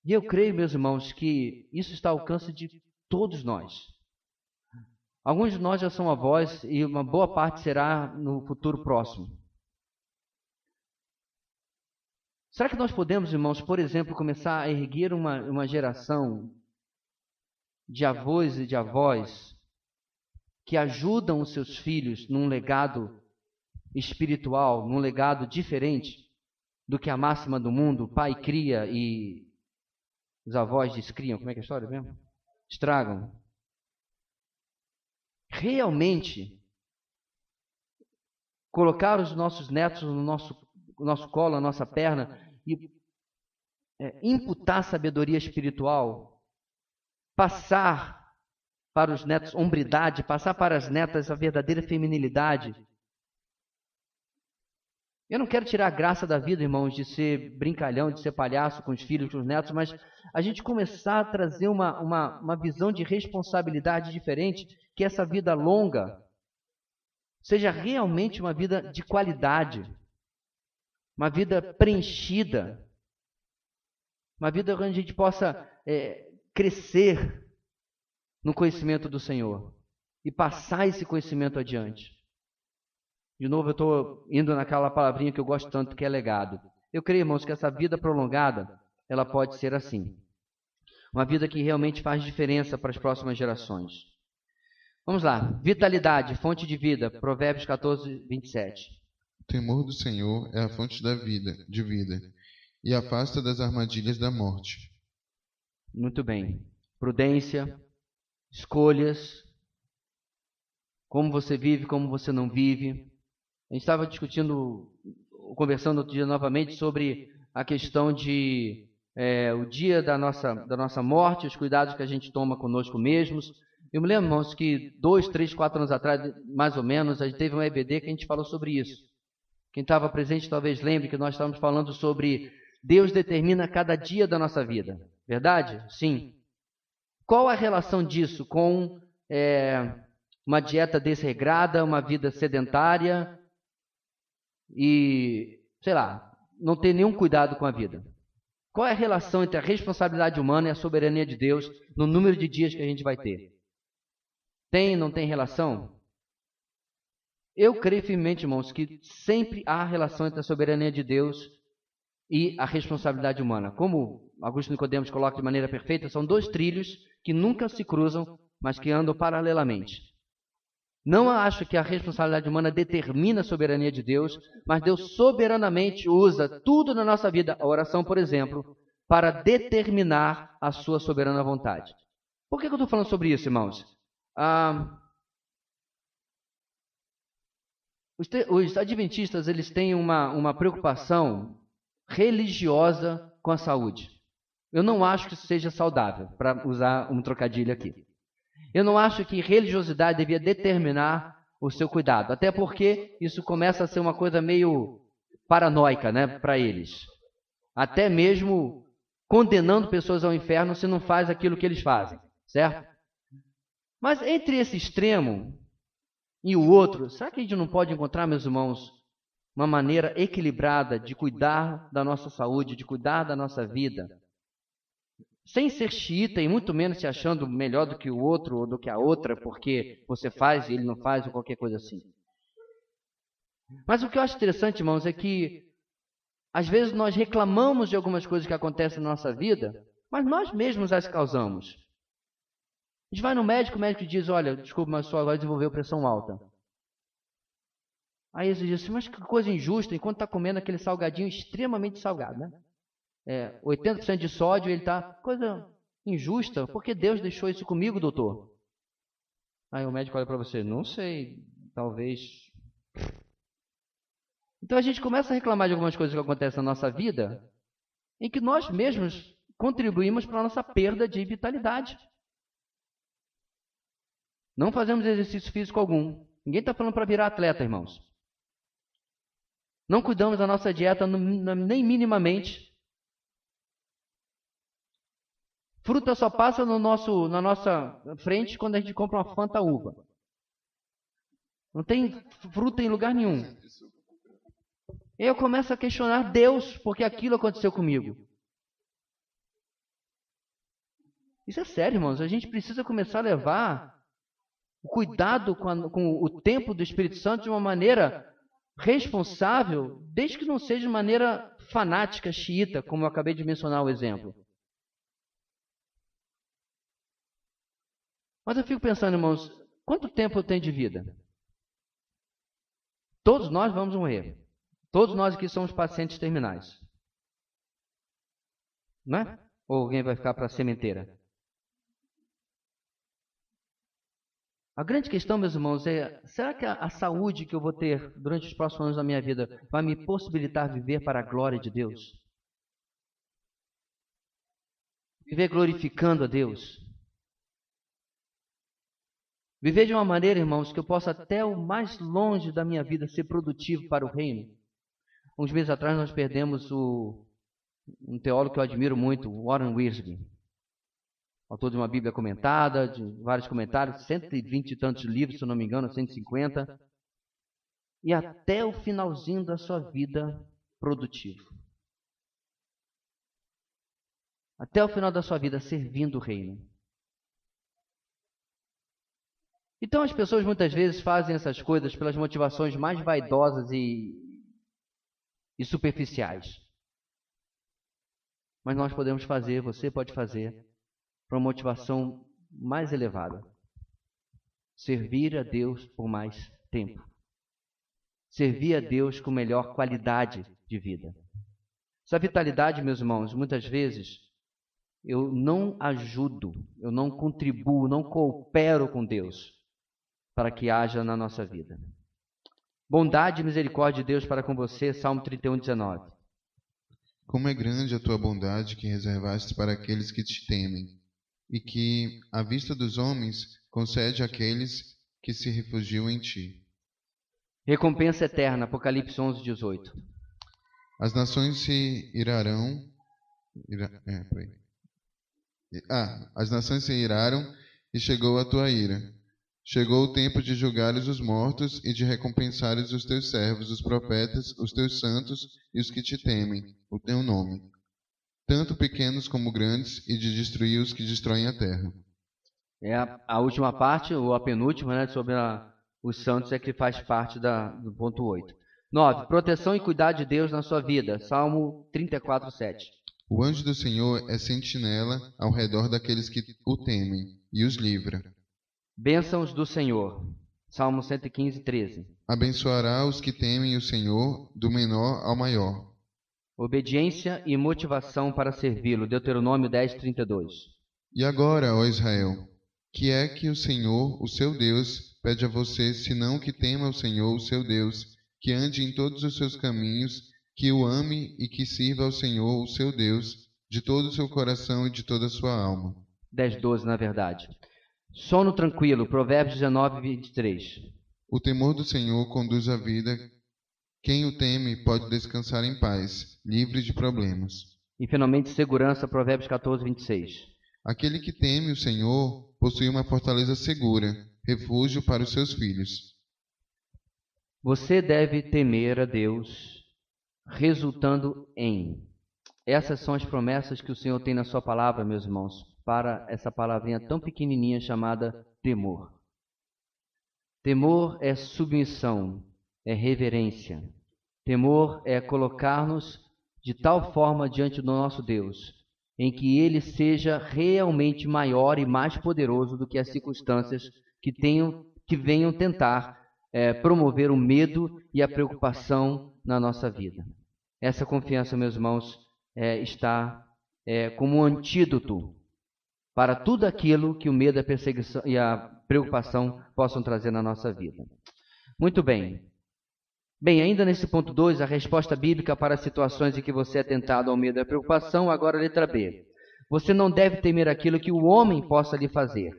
E eu creio, meus irmãos, que isso está ao alcance de todos nós. Alguns de nós já são avós e uma boa parte será no futuro próximo. Será que nós podemos, irmãos, por exemplo, começar a erguer uma geração de avós e de avós que ajudam os seus filhos num legado espiritual, num legado diferente do que a máxima do mundo, pai cria e os avós descriam? Como é que é a história mesmo? Estragam. Realmente, colocar os nossos netos no nosso colo, na nossa perna, e imputar sabedoria espiritual, passar para os netos hombridade, passar para as netas a verdadeira feminilidade. Eu não quero tirar a graça da vida, irmãos, de ser brincalhão, de ser palhaço com os filhos, com os netos, mas a gente começar a trazer uma visão de responsabilidade diferente, que essa vida longa seja realmente uma vida de qualidade, uma vida preenchida, uma vida onde a gente possa crescer no conhecimento do Senhor e passar esse conhecimento adiante. De novo, eu estou indo naquela palavrinha que eu gosto tanto, que é legado. Eu creio, irmãos, que essa vida prolongada, ela pode ser assim. Uma vida que realmente faz diferença para as próximas gerações. Vamos lá. Vitalidade, fonte de vida. Provérbios 14, 27. O temor do Senhor é a fonte da vida, e afasta das armadilhas da morte. Muito bem. Prudência, escolhas, como você vive, como você não vive. A gente estava conversando outro dia novamente sobre a questão de o dia da nossa morte, os cuidados que a gente toma conosco mesmos. Eu me lembro, irmãos, que 2, 3, 4 anos atrás, mais ou menos, a gente teve um EBD que a gente falou sobre isso. Quem estava presente talvez lembre que nós estávamos falando sobre Deus determina cada dia da nossa vida. Verdade? Sim. Qual a relação disso com uma dieta desregrada, uma vida sedentária e, sei lá, não ter nenhum cuidado com a vida? Qual é a relação entre a responsabilidade humana e a soberania de Deus no número de dias que a gente vai ter? Tem, não tem relação? Eu creio firmemente, irmãos, que sempre há relação entre a soberania de Deus e a responsabilidade humana. Como Augusto Nicodemos coloca de maneira perfeita, são 2 trilhos que nunca se cruzam, mas que andam paralelamente. Não acho que a responsabilidade humana determina a soberania de Deus, mas Deus soberanamente usa tudo na nossa vida, a oração, por exemplo, para determinar a sua soberana vontade. Por que eu estou falando sobre isso, irmãos? Os adventistas, eles têm uma preocupação religiosa com a saúde. Eu não acho que isso seja saudável, para usar um trocadilho aqui. Eu não acho que religiosidade devia determinar o seu cuidado, até porque isso começa a ser uma coisa meio paranoica, né, para eles. Até mesmo condenando pessoas ao inferno se não faz aquilo que eles fazem, certo? Mas entre esse extremo e o outro, será que a gente não pode encontrar, meus irmãos, uma maneira equilibrada de cuidar da nossa saúde, de cuidar da nossa vida, sem ser xiita e muito menos se achando melhor do que o outro ou do que a outra, porque você faz e ele não faz ou qualquer coisa assim? Mas o que eu acho interessante, irmãos, é que às vezes nós reclamamos de algumas coisas que acontecem na nossa vida, mas nós mesmos as causamos. A gente vai no médico, o médico diz, olha, desculpa, mas só agora desenvolveu pressão alta. Aí você diz assim, mas que coisa injusta, enquanto está comendo aquele salgadinho extremamente salgado, né? 80% de sódio, ele está... Coisa injusta, por que Deus deixou isso comigo, doutor? Aí o médico olha para você, não sei, talvez... Então a gente começa a reclamar de algumas coisas que acontecem na nossa vida, em que nós mesmos contribuímos para a nossa perda de vitalidade. Não fazemos exercício físico algum. Ninguém está falando para virar atleta, irmãos. Não cuidamos da nossa dieta nem minimamente. Fruta só passa na nossa frente quando a gente compra uma Fanta uva. Não tem fruta em lugar nenhum. Eu começo a questionar Deus porque aquilo aconteceu comigo. Isso é sério, irmãos. A gente precisa começar a levar o cuidado com o tempo do Espírito Santo de uma maneira responsável, desde que não seja de maneira fanática, xiita, como eu acabei de mencionar o exemplo. Mas eu fico pensando, irmãos, quanto tempo eu tenho de vida? Todos nós vamos morrer. Todos nós aqui somos pacientes terminais. Não é? Ou alguém vai ficar para a sementeira? A grande questão, meus irmãos, é: será que a saúde que eu vou ter durante os próximos anos da minha vida vai me possibilitar viver para a glória de Deus? Viver glorificando a Deus? Viver de uma maneira, irmãos, que eu possa até o mais longe da minha vida ser produtivo para o reino? Uns meses atrás nós perdemos um teólogo que eu admiro muito, Warren Wiersbe, autor de uma Bíblia comentada, de vários comentários, 120 e tantos livros, se eu não me engano, 150, e até o finalzinho da sua vida produtivo. Até o final da sua vida servindo o reino. Então as pessoas muitas vezes fazem essas coisas pelas motivações mais vaidosas e superficiais. Mas nós podemos fazer, você pode fazer, para uma motivação mais elevada. Servir a Deus por mais tempo. Servir a Deus com melhor qualidade de vida. Essa vitalidade, meus irmãos, muitas vezes eu não ajudo, eu não contribuo, não coopero com Deus para que haja na nossa vida. Bondade e misericórdia de Deus para com você, Salmo 31, 19. Como é grande a tua bondade que reservaste para aqueles que te temem, e que, à vista dos homens, concede àqueles que se refugiam em ti. Recompensa eterna, Apocalipse 11, 18. As nações se irarão... As nações se iraram e chegou a tua ira. Chegou o tempo de julgares os mortos e de recompensares os teus servos, os profetas, os teus santos e os que te temem, o teu nome, tanto pequenos como grandes, e de destruir os que destroem a terra. É a última parte, ou a penúltima, né, sobre os santos, é que faz parte do ponto 8. 9. Proteção e cuidado de Deus na sua vida. Salmo 34, 7. O anjo do Senhor é sentinela ao redor daqueles que o temem e os livra. Bênçãos do Senhor. Salmo 115, 13. Abençoará os que temem o Senhor, do menor ao maior. Obediência e motivação para servi-lo. Deuteronômio 10, 32. E agora, ó Israel, que é que o Senhor, o seu Deus, pede a você, senão que tema o Senhor, o seu Deus, que ande em todos os seus caminhos, que o ame e que sirva ao Senhor, o seu Deus, de todo o seu coração e de toda a sua alma. 10, 12, na verdade. Sono tranquilo, Provérbios 19, 23. O temor do Senhor conduz à vida. Quem o teme pode descansar em paz, livre de problemas. E finalmente, segurança, Provérbios 14, 26. Aquele que teme o Senhor possui uma fortaleza segura, refúgio para os seus filhos. Você deve temer a Deus, resultando em... Essas são as promessas que o Senhor tem na sua palavra, meus irmãos, para essa palavrinha tão pequenininha chamada temor. Temor é submissão, é reverência. Temor é colocar-nos de tal forma diante do nosso Deus, em que Ele seja realmente maior e mais poderoso do que as circunstâncias que venham tentar promover o medo e a preocupação na nossa vida. Essa confiança, meus irmãos, está como um antídoto para tudo aquilo que o medo, a perseguição e a preocupação possam trazer na nossa vida. Muito bem. Bem, ainda nesse ponto 2, a resposta bíblica para as situações em que você é tentado ao medo e à preocupação, agora a letra B. Você não deve temer aquilo que o homem possa lhe fazer,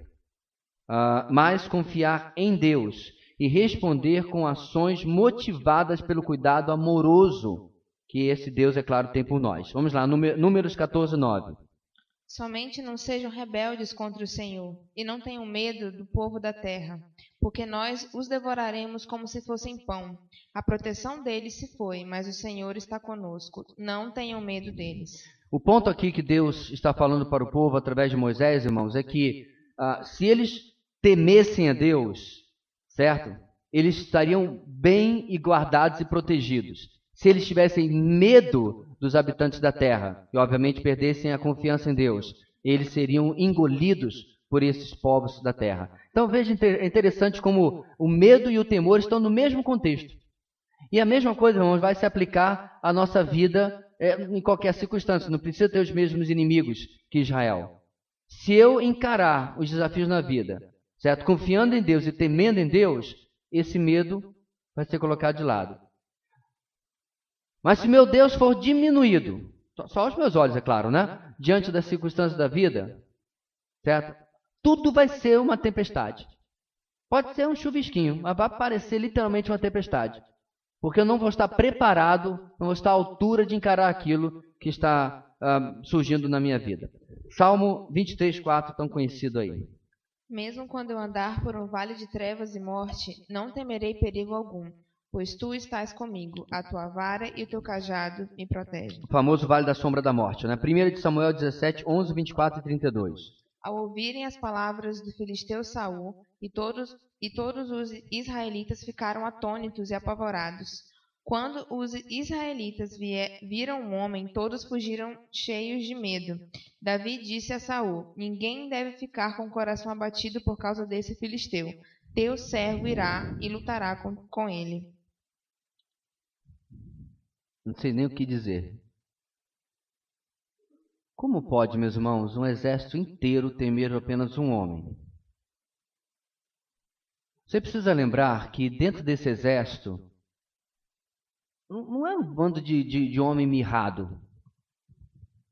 mas confiar em Deus e responder com ações motivadas pelo cuidado amoroso que esse Deus, é claro, tem por nós. Vamos lá, Números 14, 9. Somente não sejam rebeldes contra o Senhor, e não tenham medo do povo da terra, porque nós os devoraremos como se fossem pão. A proteção deles se foi, mas o Senhor está conosco. Não tenham medo deles. O ponto aqui que Deus está falando para o povo através de Moisés, irmãos, é que se eles temessem a Deus, certo? Eles estariam bem e guardados e protegidos. Se eles tivessem medo dos habitantes da terra e, obviamente, perdessem a confiança em Deus, eles seriam engolidos por esses povos da terra. Então, veja, é interessante como o medo e o temor estão no mesmo contexto. E a mesma coisa, irmãos, vai se aplicar à nossa vida em qualquer circunstância. Não precisa ter os mesmos inimigos que Israel. Se eu encarar os desafios na vida, certo? Confiando em Deus e temendo em Deus, esse medo vai ser colocado de lado. Mas se meu Deus for diminuído, só os meus olhos, é claro, né? Diante das circunstâncias da vida, certo? Tudo vai ser uma tempestade. Pode ser um chuvisquinho, mas vai parecer literalmente uma tempestade. Porque eu não vou estar preparado, não vou estar à altura de encarar aquilo que está surgindo na minha vida. Salmo 23, 4, tão conhecido aí. Mesmo quando eu andar por um vale de trevas e morte, não temerei perigo algum, pois tu estás comigo, a tua vara e o teu cajado me protegem. O famoso vale da sombra da morte, né? 1 Samuel 17, 11, 24 e 32. Ao ouvirem as palavras do filisteu Saul, e todos os israelitas ficaram atônitos e apavorados. Quando os israelitas viram um homem, todos fugiram cheios de medo. Davi disse a Saul: ninguém deve ficar com o coração abatido por causa desse filisteu. Teu servo irá e lutará com ele. Não sei nem o que dizer. Como pode, meus irmãos, um exército inteiro temer apenas um homem? Você precisa lembrar que dentro desse exército não é um bando de homem mirrado.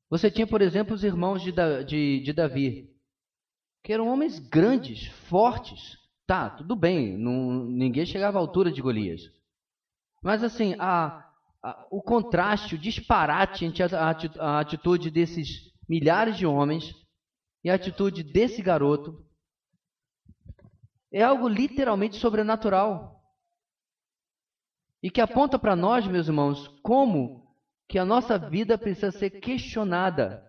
Você tinha, por exemplo, os irmãos de Davi, que eram homens grandes, fortes. Tá, tudo bem, ninguém chegava à altura de Golias. Mas assim, o contraste, o disparate entre a atitude desses milhares de homens e a atitude desse garoto é algo literalmente sobrenatural. E que aponta para nós, meus irmãos, como que a nossa vida precisa ser questionada.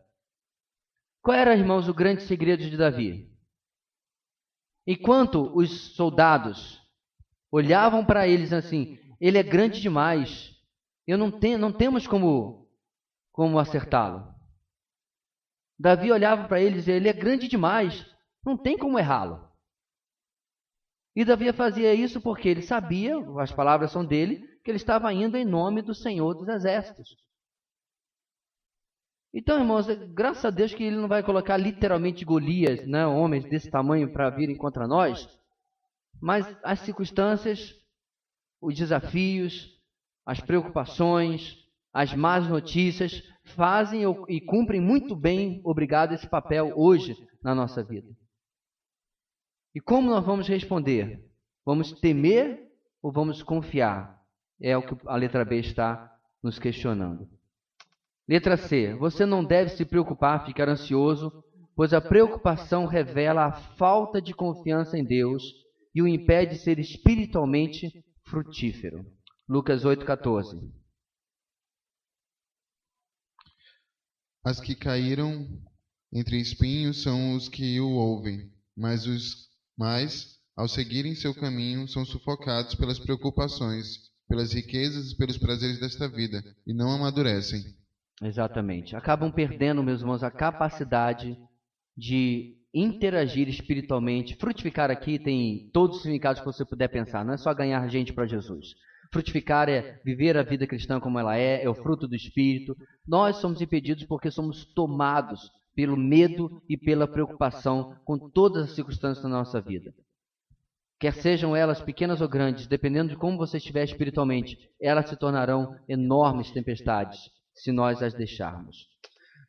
Qual era, irmãos, o grande segredo de Davi? Enquanto os soldados olhavam para eles assim, ele é grande demais, não temos como acertá-lo. Davi olhava para eles e ele é grande demais, não tem como errá-lo. E Davi fazia isso porque ele sabia, as palavras são dele, que ele estava indo em nome do Senhor dos Exércitos. Então, irmãos, graças a Deus que ele não vai colocar literalmente Golias, né, homens desse tamanho para virem contra nós, mas as circunstâncias, os desafios, as preocupações, as más notícias fazem e cumprem muito bem, obrigado, esse papel hoje na nossa vida. E como nós vamos responder? Vamos temer ou vamos confiar? É o que a letra B está nos questionando. Letra C. Você não deve se preocupar, ficar ansioso, pois a preocupação revela a falta de confiança em Deus e o impede de ser espiritualmente frutífero. Lucas 8,14. As que caíram entre espinhos são os que o ouvem, mas ao seguirem seu caminho, são sufocados pelas preocupações, pelas riquezas e pelos prazeres desta vida, e não amadurecem. Exatamente. Acabam perdendo, meus irmãos, a capacidade de interagir espiritualmente. Frutificar aqui tem todos os significados que você puder pensar. Não é só ganhar gente para Jesus. Frutificar é viver a vida cristã como ela é o fruto do Espírito. Nós somos impedidos porque somos tomados pelo medo e pela preocupação com todas as circunstâncias da nossa vida. quer sejam elas pequenas ou grandes, dependendo de como você estiver espiritualmente, elas se tornarão enormes tempestades, se nós as deixarmos.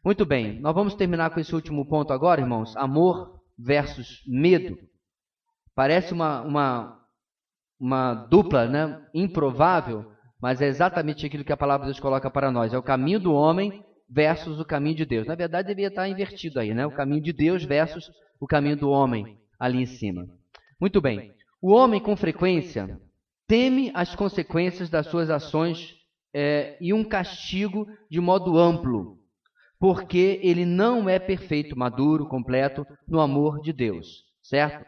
Muito bem, nós vamos terminar com esse último ponto agora, irmãos. Amor versus medo. Parece uma dupla, né? Improvável, mas é exatamente aquilo que a palavra de Deus coloca para nós. É o caminho do homem versus o caminho de Deus. Na verdade, deveria estar invertido aí, né? O caminho de Deus versus o caminho do homem ali em cima. Muito bem. O homem, com frequência, teme as consequências das suas ações e um castigo de modo amplo, porque ele não é perfeito, maduro, completo no amor de Deus, certo?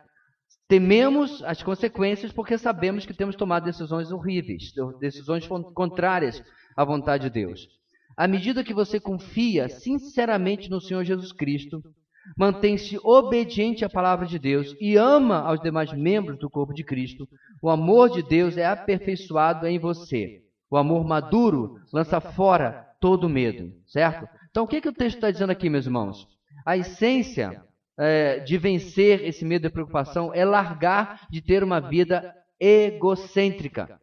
Tememos as consequências porque sabemos que temos tomado decisões horríveis, decisões contrárias à vontade de Deus. À medida que você confia sinceramente no Senhor Jesus Cristo, mantém-se obediente à palavra de Deus e ama aos demais membros do corpo de Cristo, o amor de Deus é aperfeiçoado em você. O amor maduro lança fora todo medo, certo? Então, o que o texto está dizendo aqui, meus irmãos? A essência de vencer esse medo e preocupação é largar de ter uma vida egocêntrica,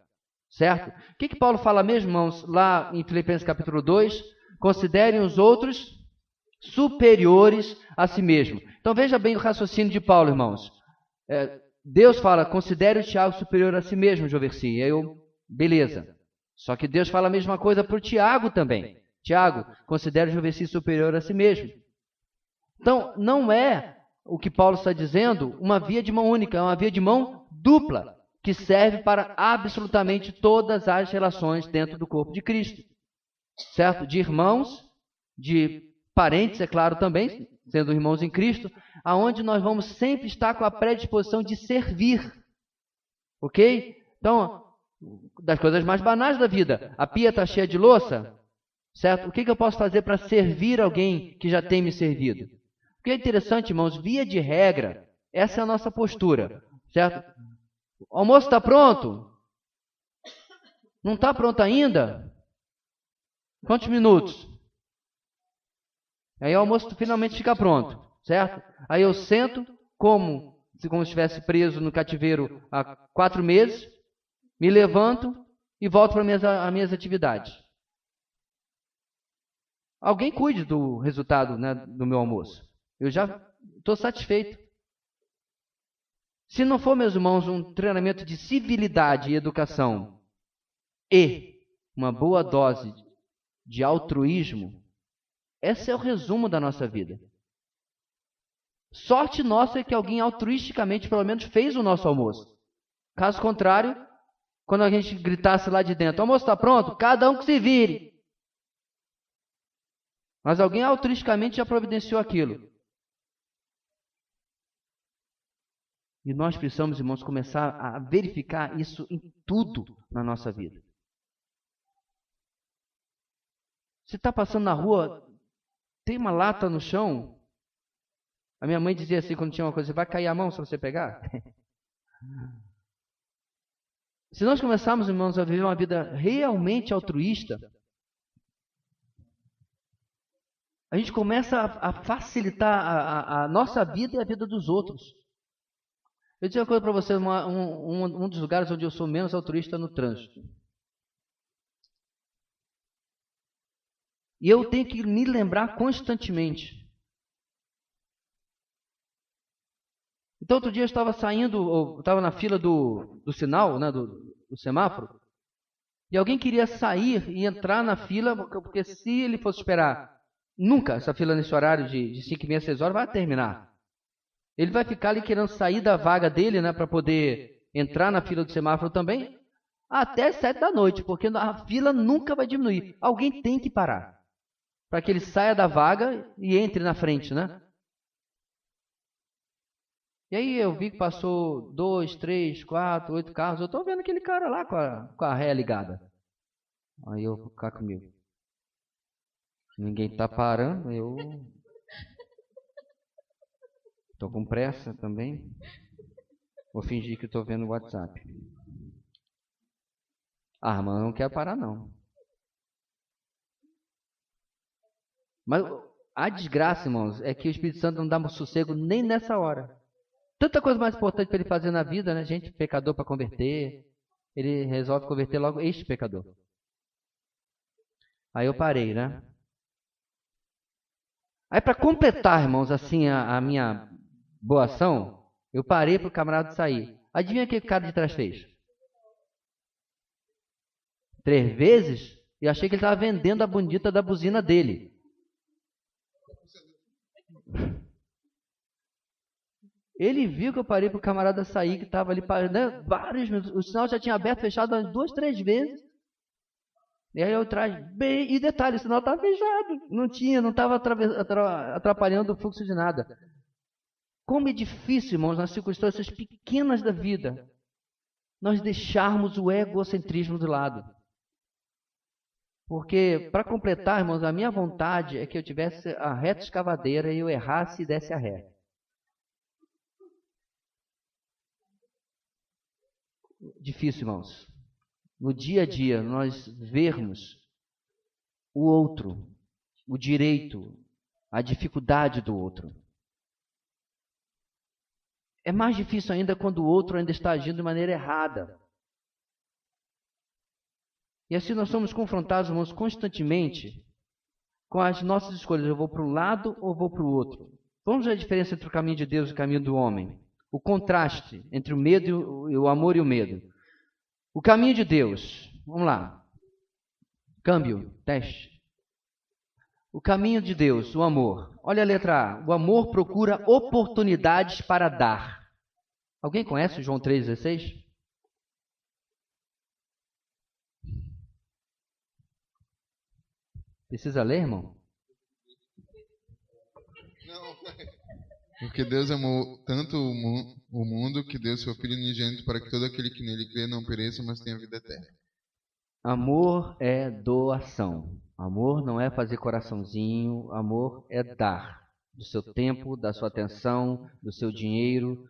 certo? O que Paulo fala mesmo, irmãos, lá em Filipenses capítulo 2? Considerem os outros superiores a si mesmo. Então veja bem o raciocínio de Paulo, irmãos. Deus fala, considere o Tiago superior a si mesmo, Joverci. E aí beleza. Só que Deus fala a mesma coisa para o Tiago também. Tiago, considere o Joverci superior a si mesmo. Então, não é o que Paulo está dizendo uma via de mão única, é uma via de mão dupla, que serve para absolutamente todas as relações dentro do corpo de Cristo. Certo? De irmãos, de parentes, é claro também, sendo irmãos em Cristo, aonde nós vamos sempre estar com a predisposição de servir. Ok? Então, das coisas mais banais da vida, a pia está cheia de louça, certo? O que eu posso fazer para servir alguém que já tem me servido? O que é interessante, irmãos, via de regra, essa é a nossa postura, certo? O almoço está pronto? Não está pronto ainda? Quantos minutos? Aí o almoço finalmente fica pronto, certo? Aí eu sento, como se estivesse preso no cativeiro há 4 meses, me levanto e volto para as minhas atividades. Alguém cuide do resultado, né, do meu almoço. Eu já estou satisfeito. Se não for, meus irmãos, um treinamento de civilidade e educação e uma boa dose de altruísmo, esse é o resumo da nossa vida. Sorte nossa é que alguém altruisticamente, pelo menos, fez o nosso almoço. Caso contrário, quando a gente gritasse lá de dentro, o almoço está pronto? Cada um que se vire. Mas alguém altruisticamente já providenciou aquilo. E nós precisamos, irmãos, começar a verificar isso em tudo na nossa vida. Você está passando na rua, tem uma lata no chão. A minha mãe dizia assim, quando tinha uma coisa, vai cair a mão se você pegar. Se nós começarmos, irmãos, a viver uma vida realmente altruísta, a gente começa a facilitar a nossa vida e a vida dos outros. Eu digo uma coisa para vocês, um dos lugares onde eu sou menos altruísta é no trânsito. E eu tenho que me lembrar constantemente. Então, outro dia eu estava saindo, estava na fila do sinal, né, do semáforo, e alguém queria sair e entrar na fila, porque se ele fosse esperar, nunca essa fila nesse horário de 5h30, 6 horas vai terminar. Ele vai ficar ali querendo sair da vaga dele, né, para poder entrar na fila do semáforo também, até 7 da noite, porque a fila nunca vai diminuir. Alguém tem que parar, para que ele saia da vaga e entre na frente, né? E aí eu vi que passou 2, 3, 4, 8 carros. Eu estou vendo aquele cara lá com a ré ligada. Aí eu vou ficar comigo. Ninguém está parando, eu estou com pressa também. Vou fingir que estou vendo o WhatsApp. Ah, mas eu não quero parar não. Mas a desgraça, irmãos, é que o Espírito Santo não dá sossego nem nessa hora. tanta coisa mais importante para ele fazer na vida, né? Gente, pecador para converter. Ele resolve converter logo este pecador. Aí eu parei, né? Aí para completar, irmãos, assim, a minha boa ação, eu parei para o camarada sair. Adivinha o que o cara de trás fez? 3 vezes? E achei que ele estava vendendo a bondita da buzina dele. Ele viu que eu parei para o camarada sair, que estava ali, né, vários minutos. O sinal já tinha aberto, fechado umas 2, 3 vezes. E aí eu trago, bem, e detalhe, o sinal estava fechado. Não estava atrapalhando o fluxo de nada. Como é difícil, irmãos, nas circunstâncias pequenas da vida, nós deixarmos o egocentrismo de lado. Porque, para completar, irmãos, a minha vontade é que eu tivesse a reta escavadeira e eu errasse e desse a ré. Difícil, irmãos. No dia a dia, nós vermos o outro, o direito, a dificuldade do outro. É mais difícil ainda quando o outro ainda está agindo de maneira errada. E assim nós somos confrontados, irmãos, constantemente com as nossas escolhas. Eu vou para um lado ou vou para o outro? Vamos ver a diferença entre o caminho de Deus e o caminho do homem. O contraste entre o medo e o amor e o medo. O caminho de Deus. Vamos lá. Câmbio, teste. O caminho de Deus, o amor. Olha a letra A. O amor procura oportunidades para dar. Alguém conhece João 3,16? Precisa ler, irmão? Não. Porque Deus amou tanto o mundo que deu seu Filho unigênito para que todo aquele que nele crê não pereça, mas tenha vida eterna. Amor é doação. Amor não é fazer coraçãozinho. Amor é dar. Do seu tempo, da sua atenção, do seu dinheiro,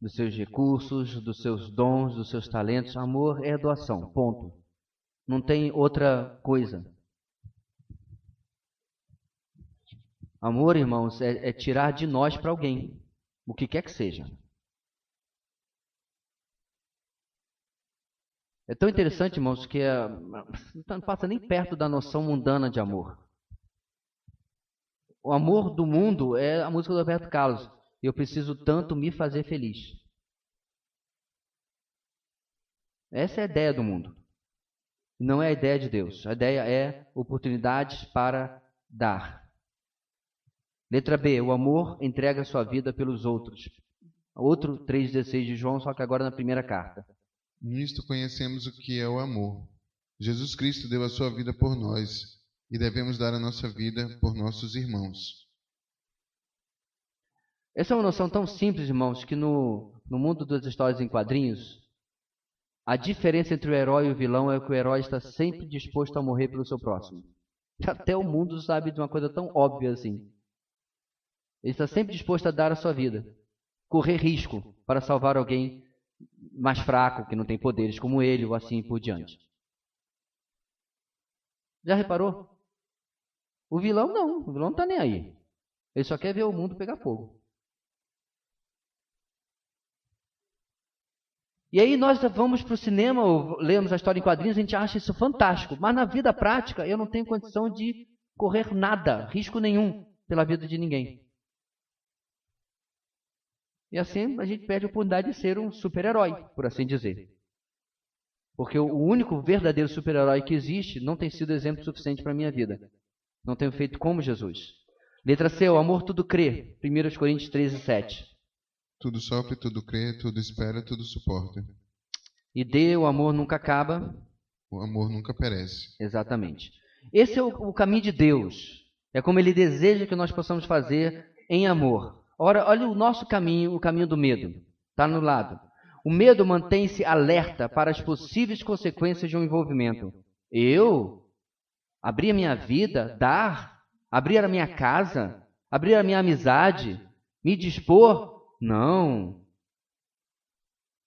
dos seus recursos, dos seus dons, dos seus talentos. Amor é doação. Ponto. Não tem outra coisa. Amor, irmãos, é tirar de nós para alguém, o que quer que seja. É tão interessante, irmãos, que não passa nem perto da noção mundana de amor. O amor do mundo é a música do Roberto Carlos. Eu preciso tanto me fazer feliz. Essa é a ideia do mundo. Não é a ideia de Deus. A ideia é oportunidades para dar. Letra B, o amor entrega sua vida pelos outros. Outro 3,16 de João, só que agora na primeira carta. Nisto conhecemos o que é o amor. Jesus Cristo deu a sua vida por nós e devemos dar a nossa vida por nossos irmãos. Essa é uma noção tão simples, irmãos, que no mundo das histórias em quadrinhos, a diferença entre o herói e o vilão é que o herói está sempre disposto a morrer pelo seu próximo. Até o mundo sabe de uma coisa tão óbvia assim. Ele está sempre disposto a dar a sua vida, correr risco para salvar alguém mais fraco, que não tem poderes como ele, ou assim por diante. Já reparou? O vilão não, o vilão não está nem aí. Ele só quer ver o mundo pegar fogo. E aí nós vamos para o cinema, ou lemos a história em quadrinhos, a gente acha isso fantástico. Mas na vida prática eu não tenho condição de correr nada, risco nenhum pela vida de ninguém. E assim a gente perde a oportunidade de ser um super-herói, por assim dizer. Porque o único verdadeiro super-herói que existe não tem sido exemplo suficiente para a minha vida. Não tenho feito como Jesus. Letra C, o amor tudo crê. 1 Coríntios 13:7. Tudo sofre, tudo crê, tudo espera, tudo suporta. E D, o amor nunca acaba. O amor nunca perece. Exatamente. Esse é o caminho de Deus. É como Ele deseja que nós possamos fazer em amor. Ora, olha o nosso caminho, o caminho do medo. Está no lado. O medo mantém-se alerta para as possíveis consequências de um envolvimento. Eu? Abrir a minha vida? Dar? Abrir a minha casa? Abrir a minha amizade? Me dispor? Não.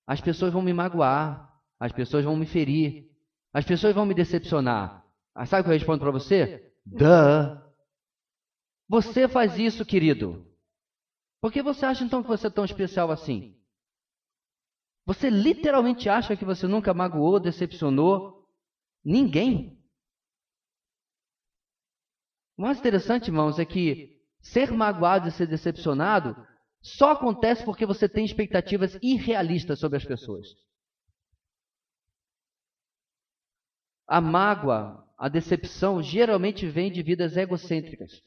As pessoas vão me magoar. As pessoas vão me ferir. As pessoas vão me decepcionar. Sabe o que eu respondo para você? Duh. Você faz isso, querido. Por que você acha então que você é tão especial assim? Você literalmente acha que você nunca magoou, decepcionou ninguém? O mais interessante, irmãos, é que ser magoado e ser decepcionado só acontece porque você tem expectativas irrealistas sobre as pessoas. A mágoa, a decepção, geralmente vem de vidas egocêntricas.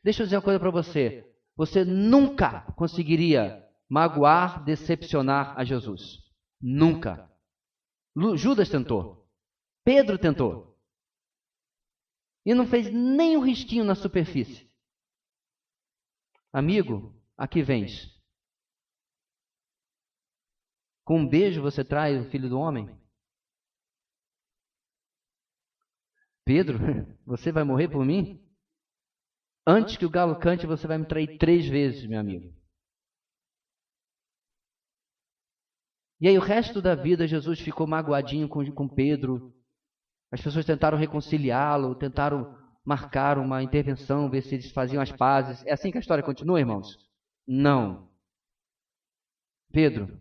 Deixa eu dizer uma coisa para você. Você nunca conseguiria magoar, decepcionar a Jesus. Nunca. Judas tentou. Pedro tentou. E não fez nem um risquinho na superfície. Amigo, aqui vens. Com um beijo você trai o Filho do Homem? Pedro, você vai morrer por mim? Antes que o galo cante, você vai me trair 3 vezes, meu amigo. E aí o resto da vida Jesus ficou magoadinho com Pedro. As pessoas tentaram reconciliá-lo, tentaram marcar uma intervenção, ver se eles faziam as pazes. É assim que a história continua, irmãos? Não. Pedro,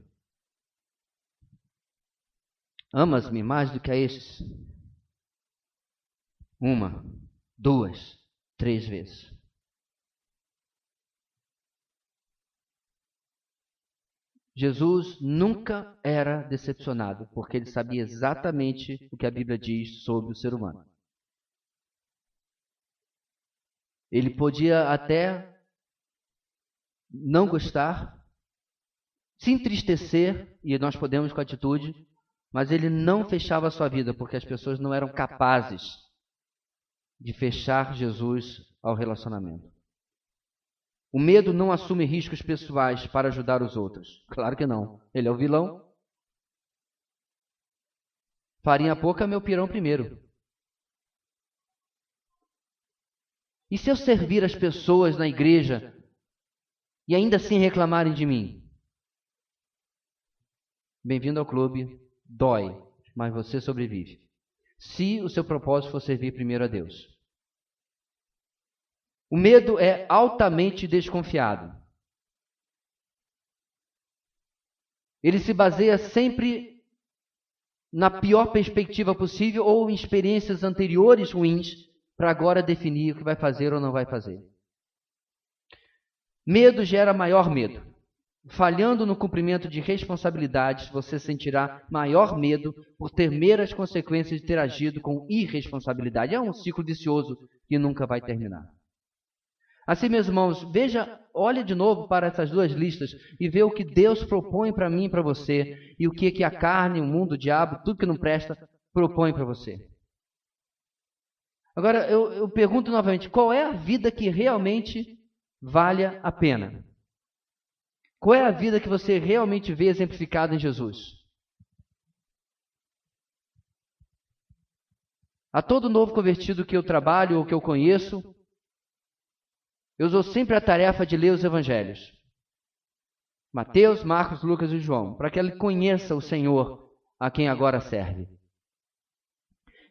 amas-me mais do que a estes? 1, 2, 3 vezes. Jesus nunca era decepcionado, porque ele sabia exatamente o que a Bíblia diz sobre o ser humano. Ele podia até não gostar, se entristecer, e nós podemos com atitude, mas ele não fechava a sua vida, porque as pessoas não eram capazes de fechar Jesus ao relacionamento. O medo não assume riscos pessoais para ajudar os outros. Claro que não. Ele é o vilão. Farinha pouca, meu pirão primeiro. E se eu servir as pessoas na igreja e ainda assim reclamarem de mim? Bem-vindo ao clube. Dói, mas você sobrevive. Se o seu propósito for servir primeiro a Deus. O medo é altamente desconfiado. Ele se baseia sempre na pior perspectiva possível ou em experiências anteriores ruins para agora definir o que vai fazer ou não vai fazer. Medo gera maior medo. Falhando no cumprimento de responsabilidades, você sentirá maior medo por temer as consequências de ter agido com irresponsabilidade. É um ciclo vicioso que nunca vai terminar. Assim, meus irmãos, olhe de novo para essas 2 listas e vê o que Deus propõe para mim e para você e o que a carne, o mundo, o diabo, tudo que não presta, propõe para você. Agora, eu pergunto novamente, qual é a vida que realmente vale a pena? Qual é a vida que você realmente vê exemplificada em Jesus? A todo novo convertido que eu trabalho ou que eu conheço, eu uso sempre a tarefa de ler os evangelhos. Mateus, Marcos, Lucas e João, para que ele conheça o Senhor a quem agora serve.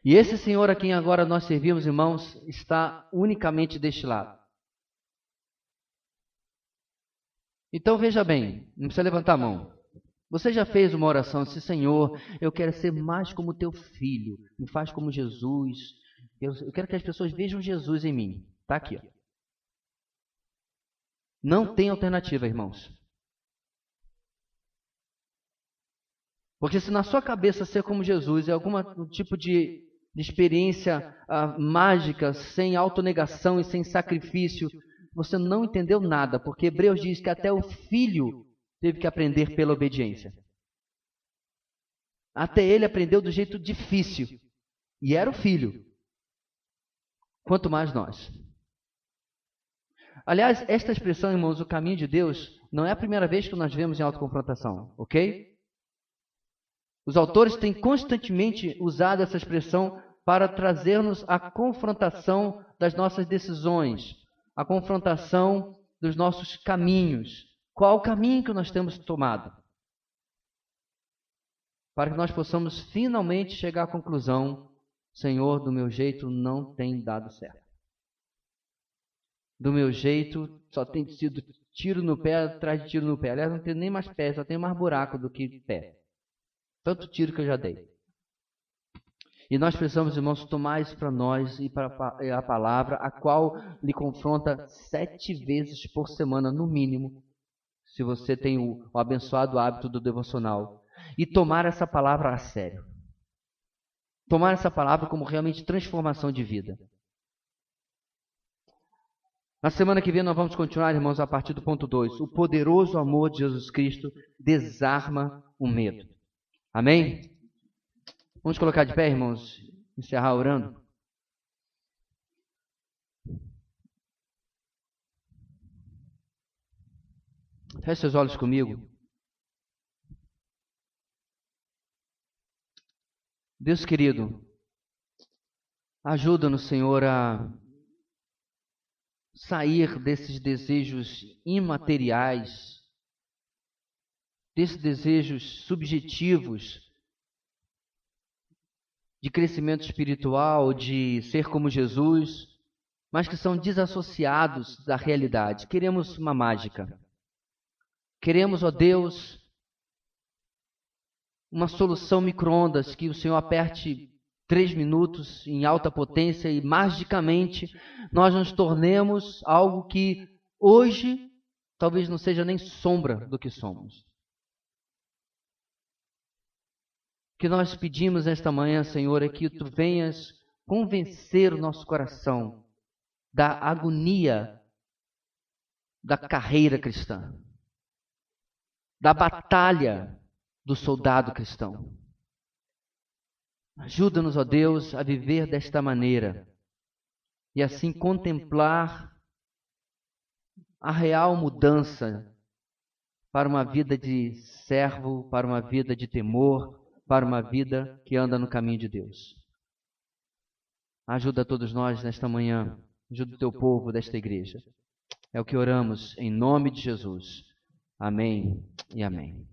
E esse Senhor a quem agora nós servimos, irmãos, está unicamente deste lado. Então veja bem, não precisa levantar a mão. Você já fez uma oração assim, Senhor, eu quero ser mais como teu filho, me faz como Jesus. Eu quero que as pessoas vejam Jesus em mim. Está aqui, ó. Não tem alternativa, irmãos. Porque se na sua cabeça ser como Jesus é algum tipo de experiência mágica, sem autonegação e sem sacrifício, você não entendeu nada, porque Hebreus diz que até o filho teve que aprender pela obediência. Até ele aprendeu do jeito difícil, e era o filho. Quanto mais nós. Aliás, esta expressão, irmãos, o caminho de Deus, não é a primeira vez que nós vemos em autoconfrontação, ok? Os autores têm constantemente usado essa expressão para trazer-nos a confrontação das nossas decisões, a confrontação dos nossos caminhos. Qual o caminho que nós temos tomado? Para que nós possamos finalmente chegar à conclusão, Senhor, do meu jeito não tem dado certo. Do meu jeito só tem sido tiro no pé atrás de tiro no pé. Aliás, não tenho nem mais pé, só tenho mais buraco do que pé. Tanto tiro que eu já dei. E nós precisamos, irmãos, tomar isso para nós e para a palavra, a qual lhe confronta 7 vezes por semana, no mínimo, se você tem o abençoado hábito do devocional. E tomar essa palavra a sério. Tomar essa palavra como realmente transformação de vida. Na semana que vem nós vamos continuar, irmãos, a partir do ponto 2. O poderoso amor de Jesus Cristo desarma o medo. Amém? Vamos colocar de pé, irmãos, encerrar orando. Feche seus olhos comigo. Deus querido, ajuda-nos, Senhor, a sair desses desejos imateriais, desses desejos subjetivos de crescimento espiritual, de ser como Jesus, mas que são desassociados da realidade. Queremos uma mágica. Queremos, ó Deus, uma solução micro-ondas, que o Senhor aperte 3 minutos em alta potência e magicamente nós nos tornemos algo que hoje talvez não seja nem sombra do que somos. O que nós pedimos esta manhã, Senhor, é que Tu venhas convencer o nosso coração da agonia da carreira cristã, da batalha do soldado cristão. Ajuda-nos, ó Deus, a viver desta maneira e assim contemplar a real mudança para uma vida de servo, para uma vida de temor, para uma vida que anda no caminho de Deus. Ajuda a todos nós nesta manhã, ajuda o Teu povo desta igreja. É o que oramos em nome de Jesus. Amém e amém.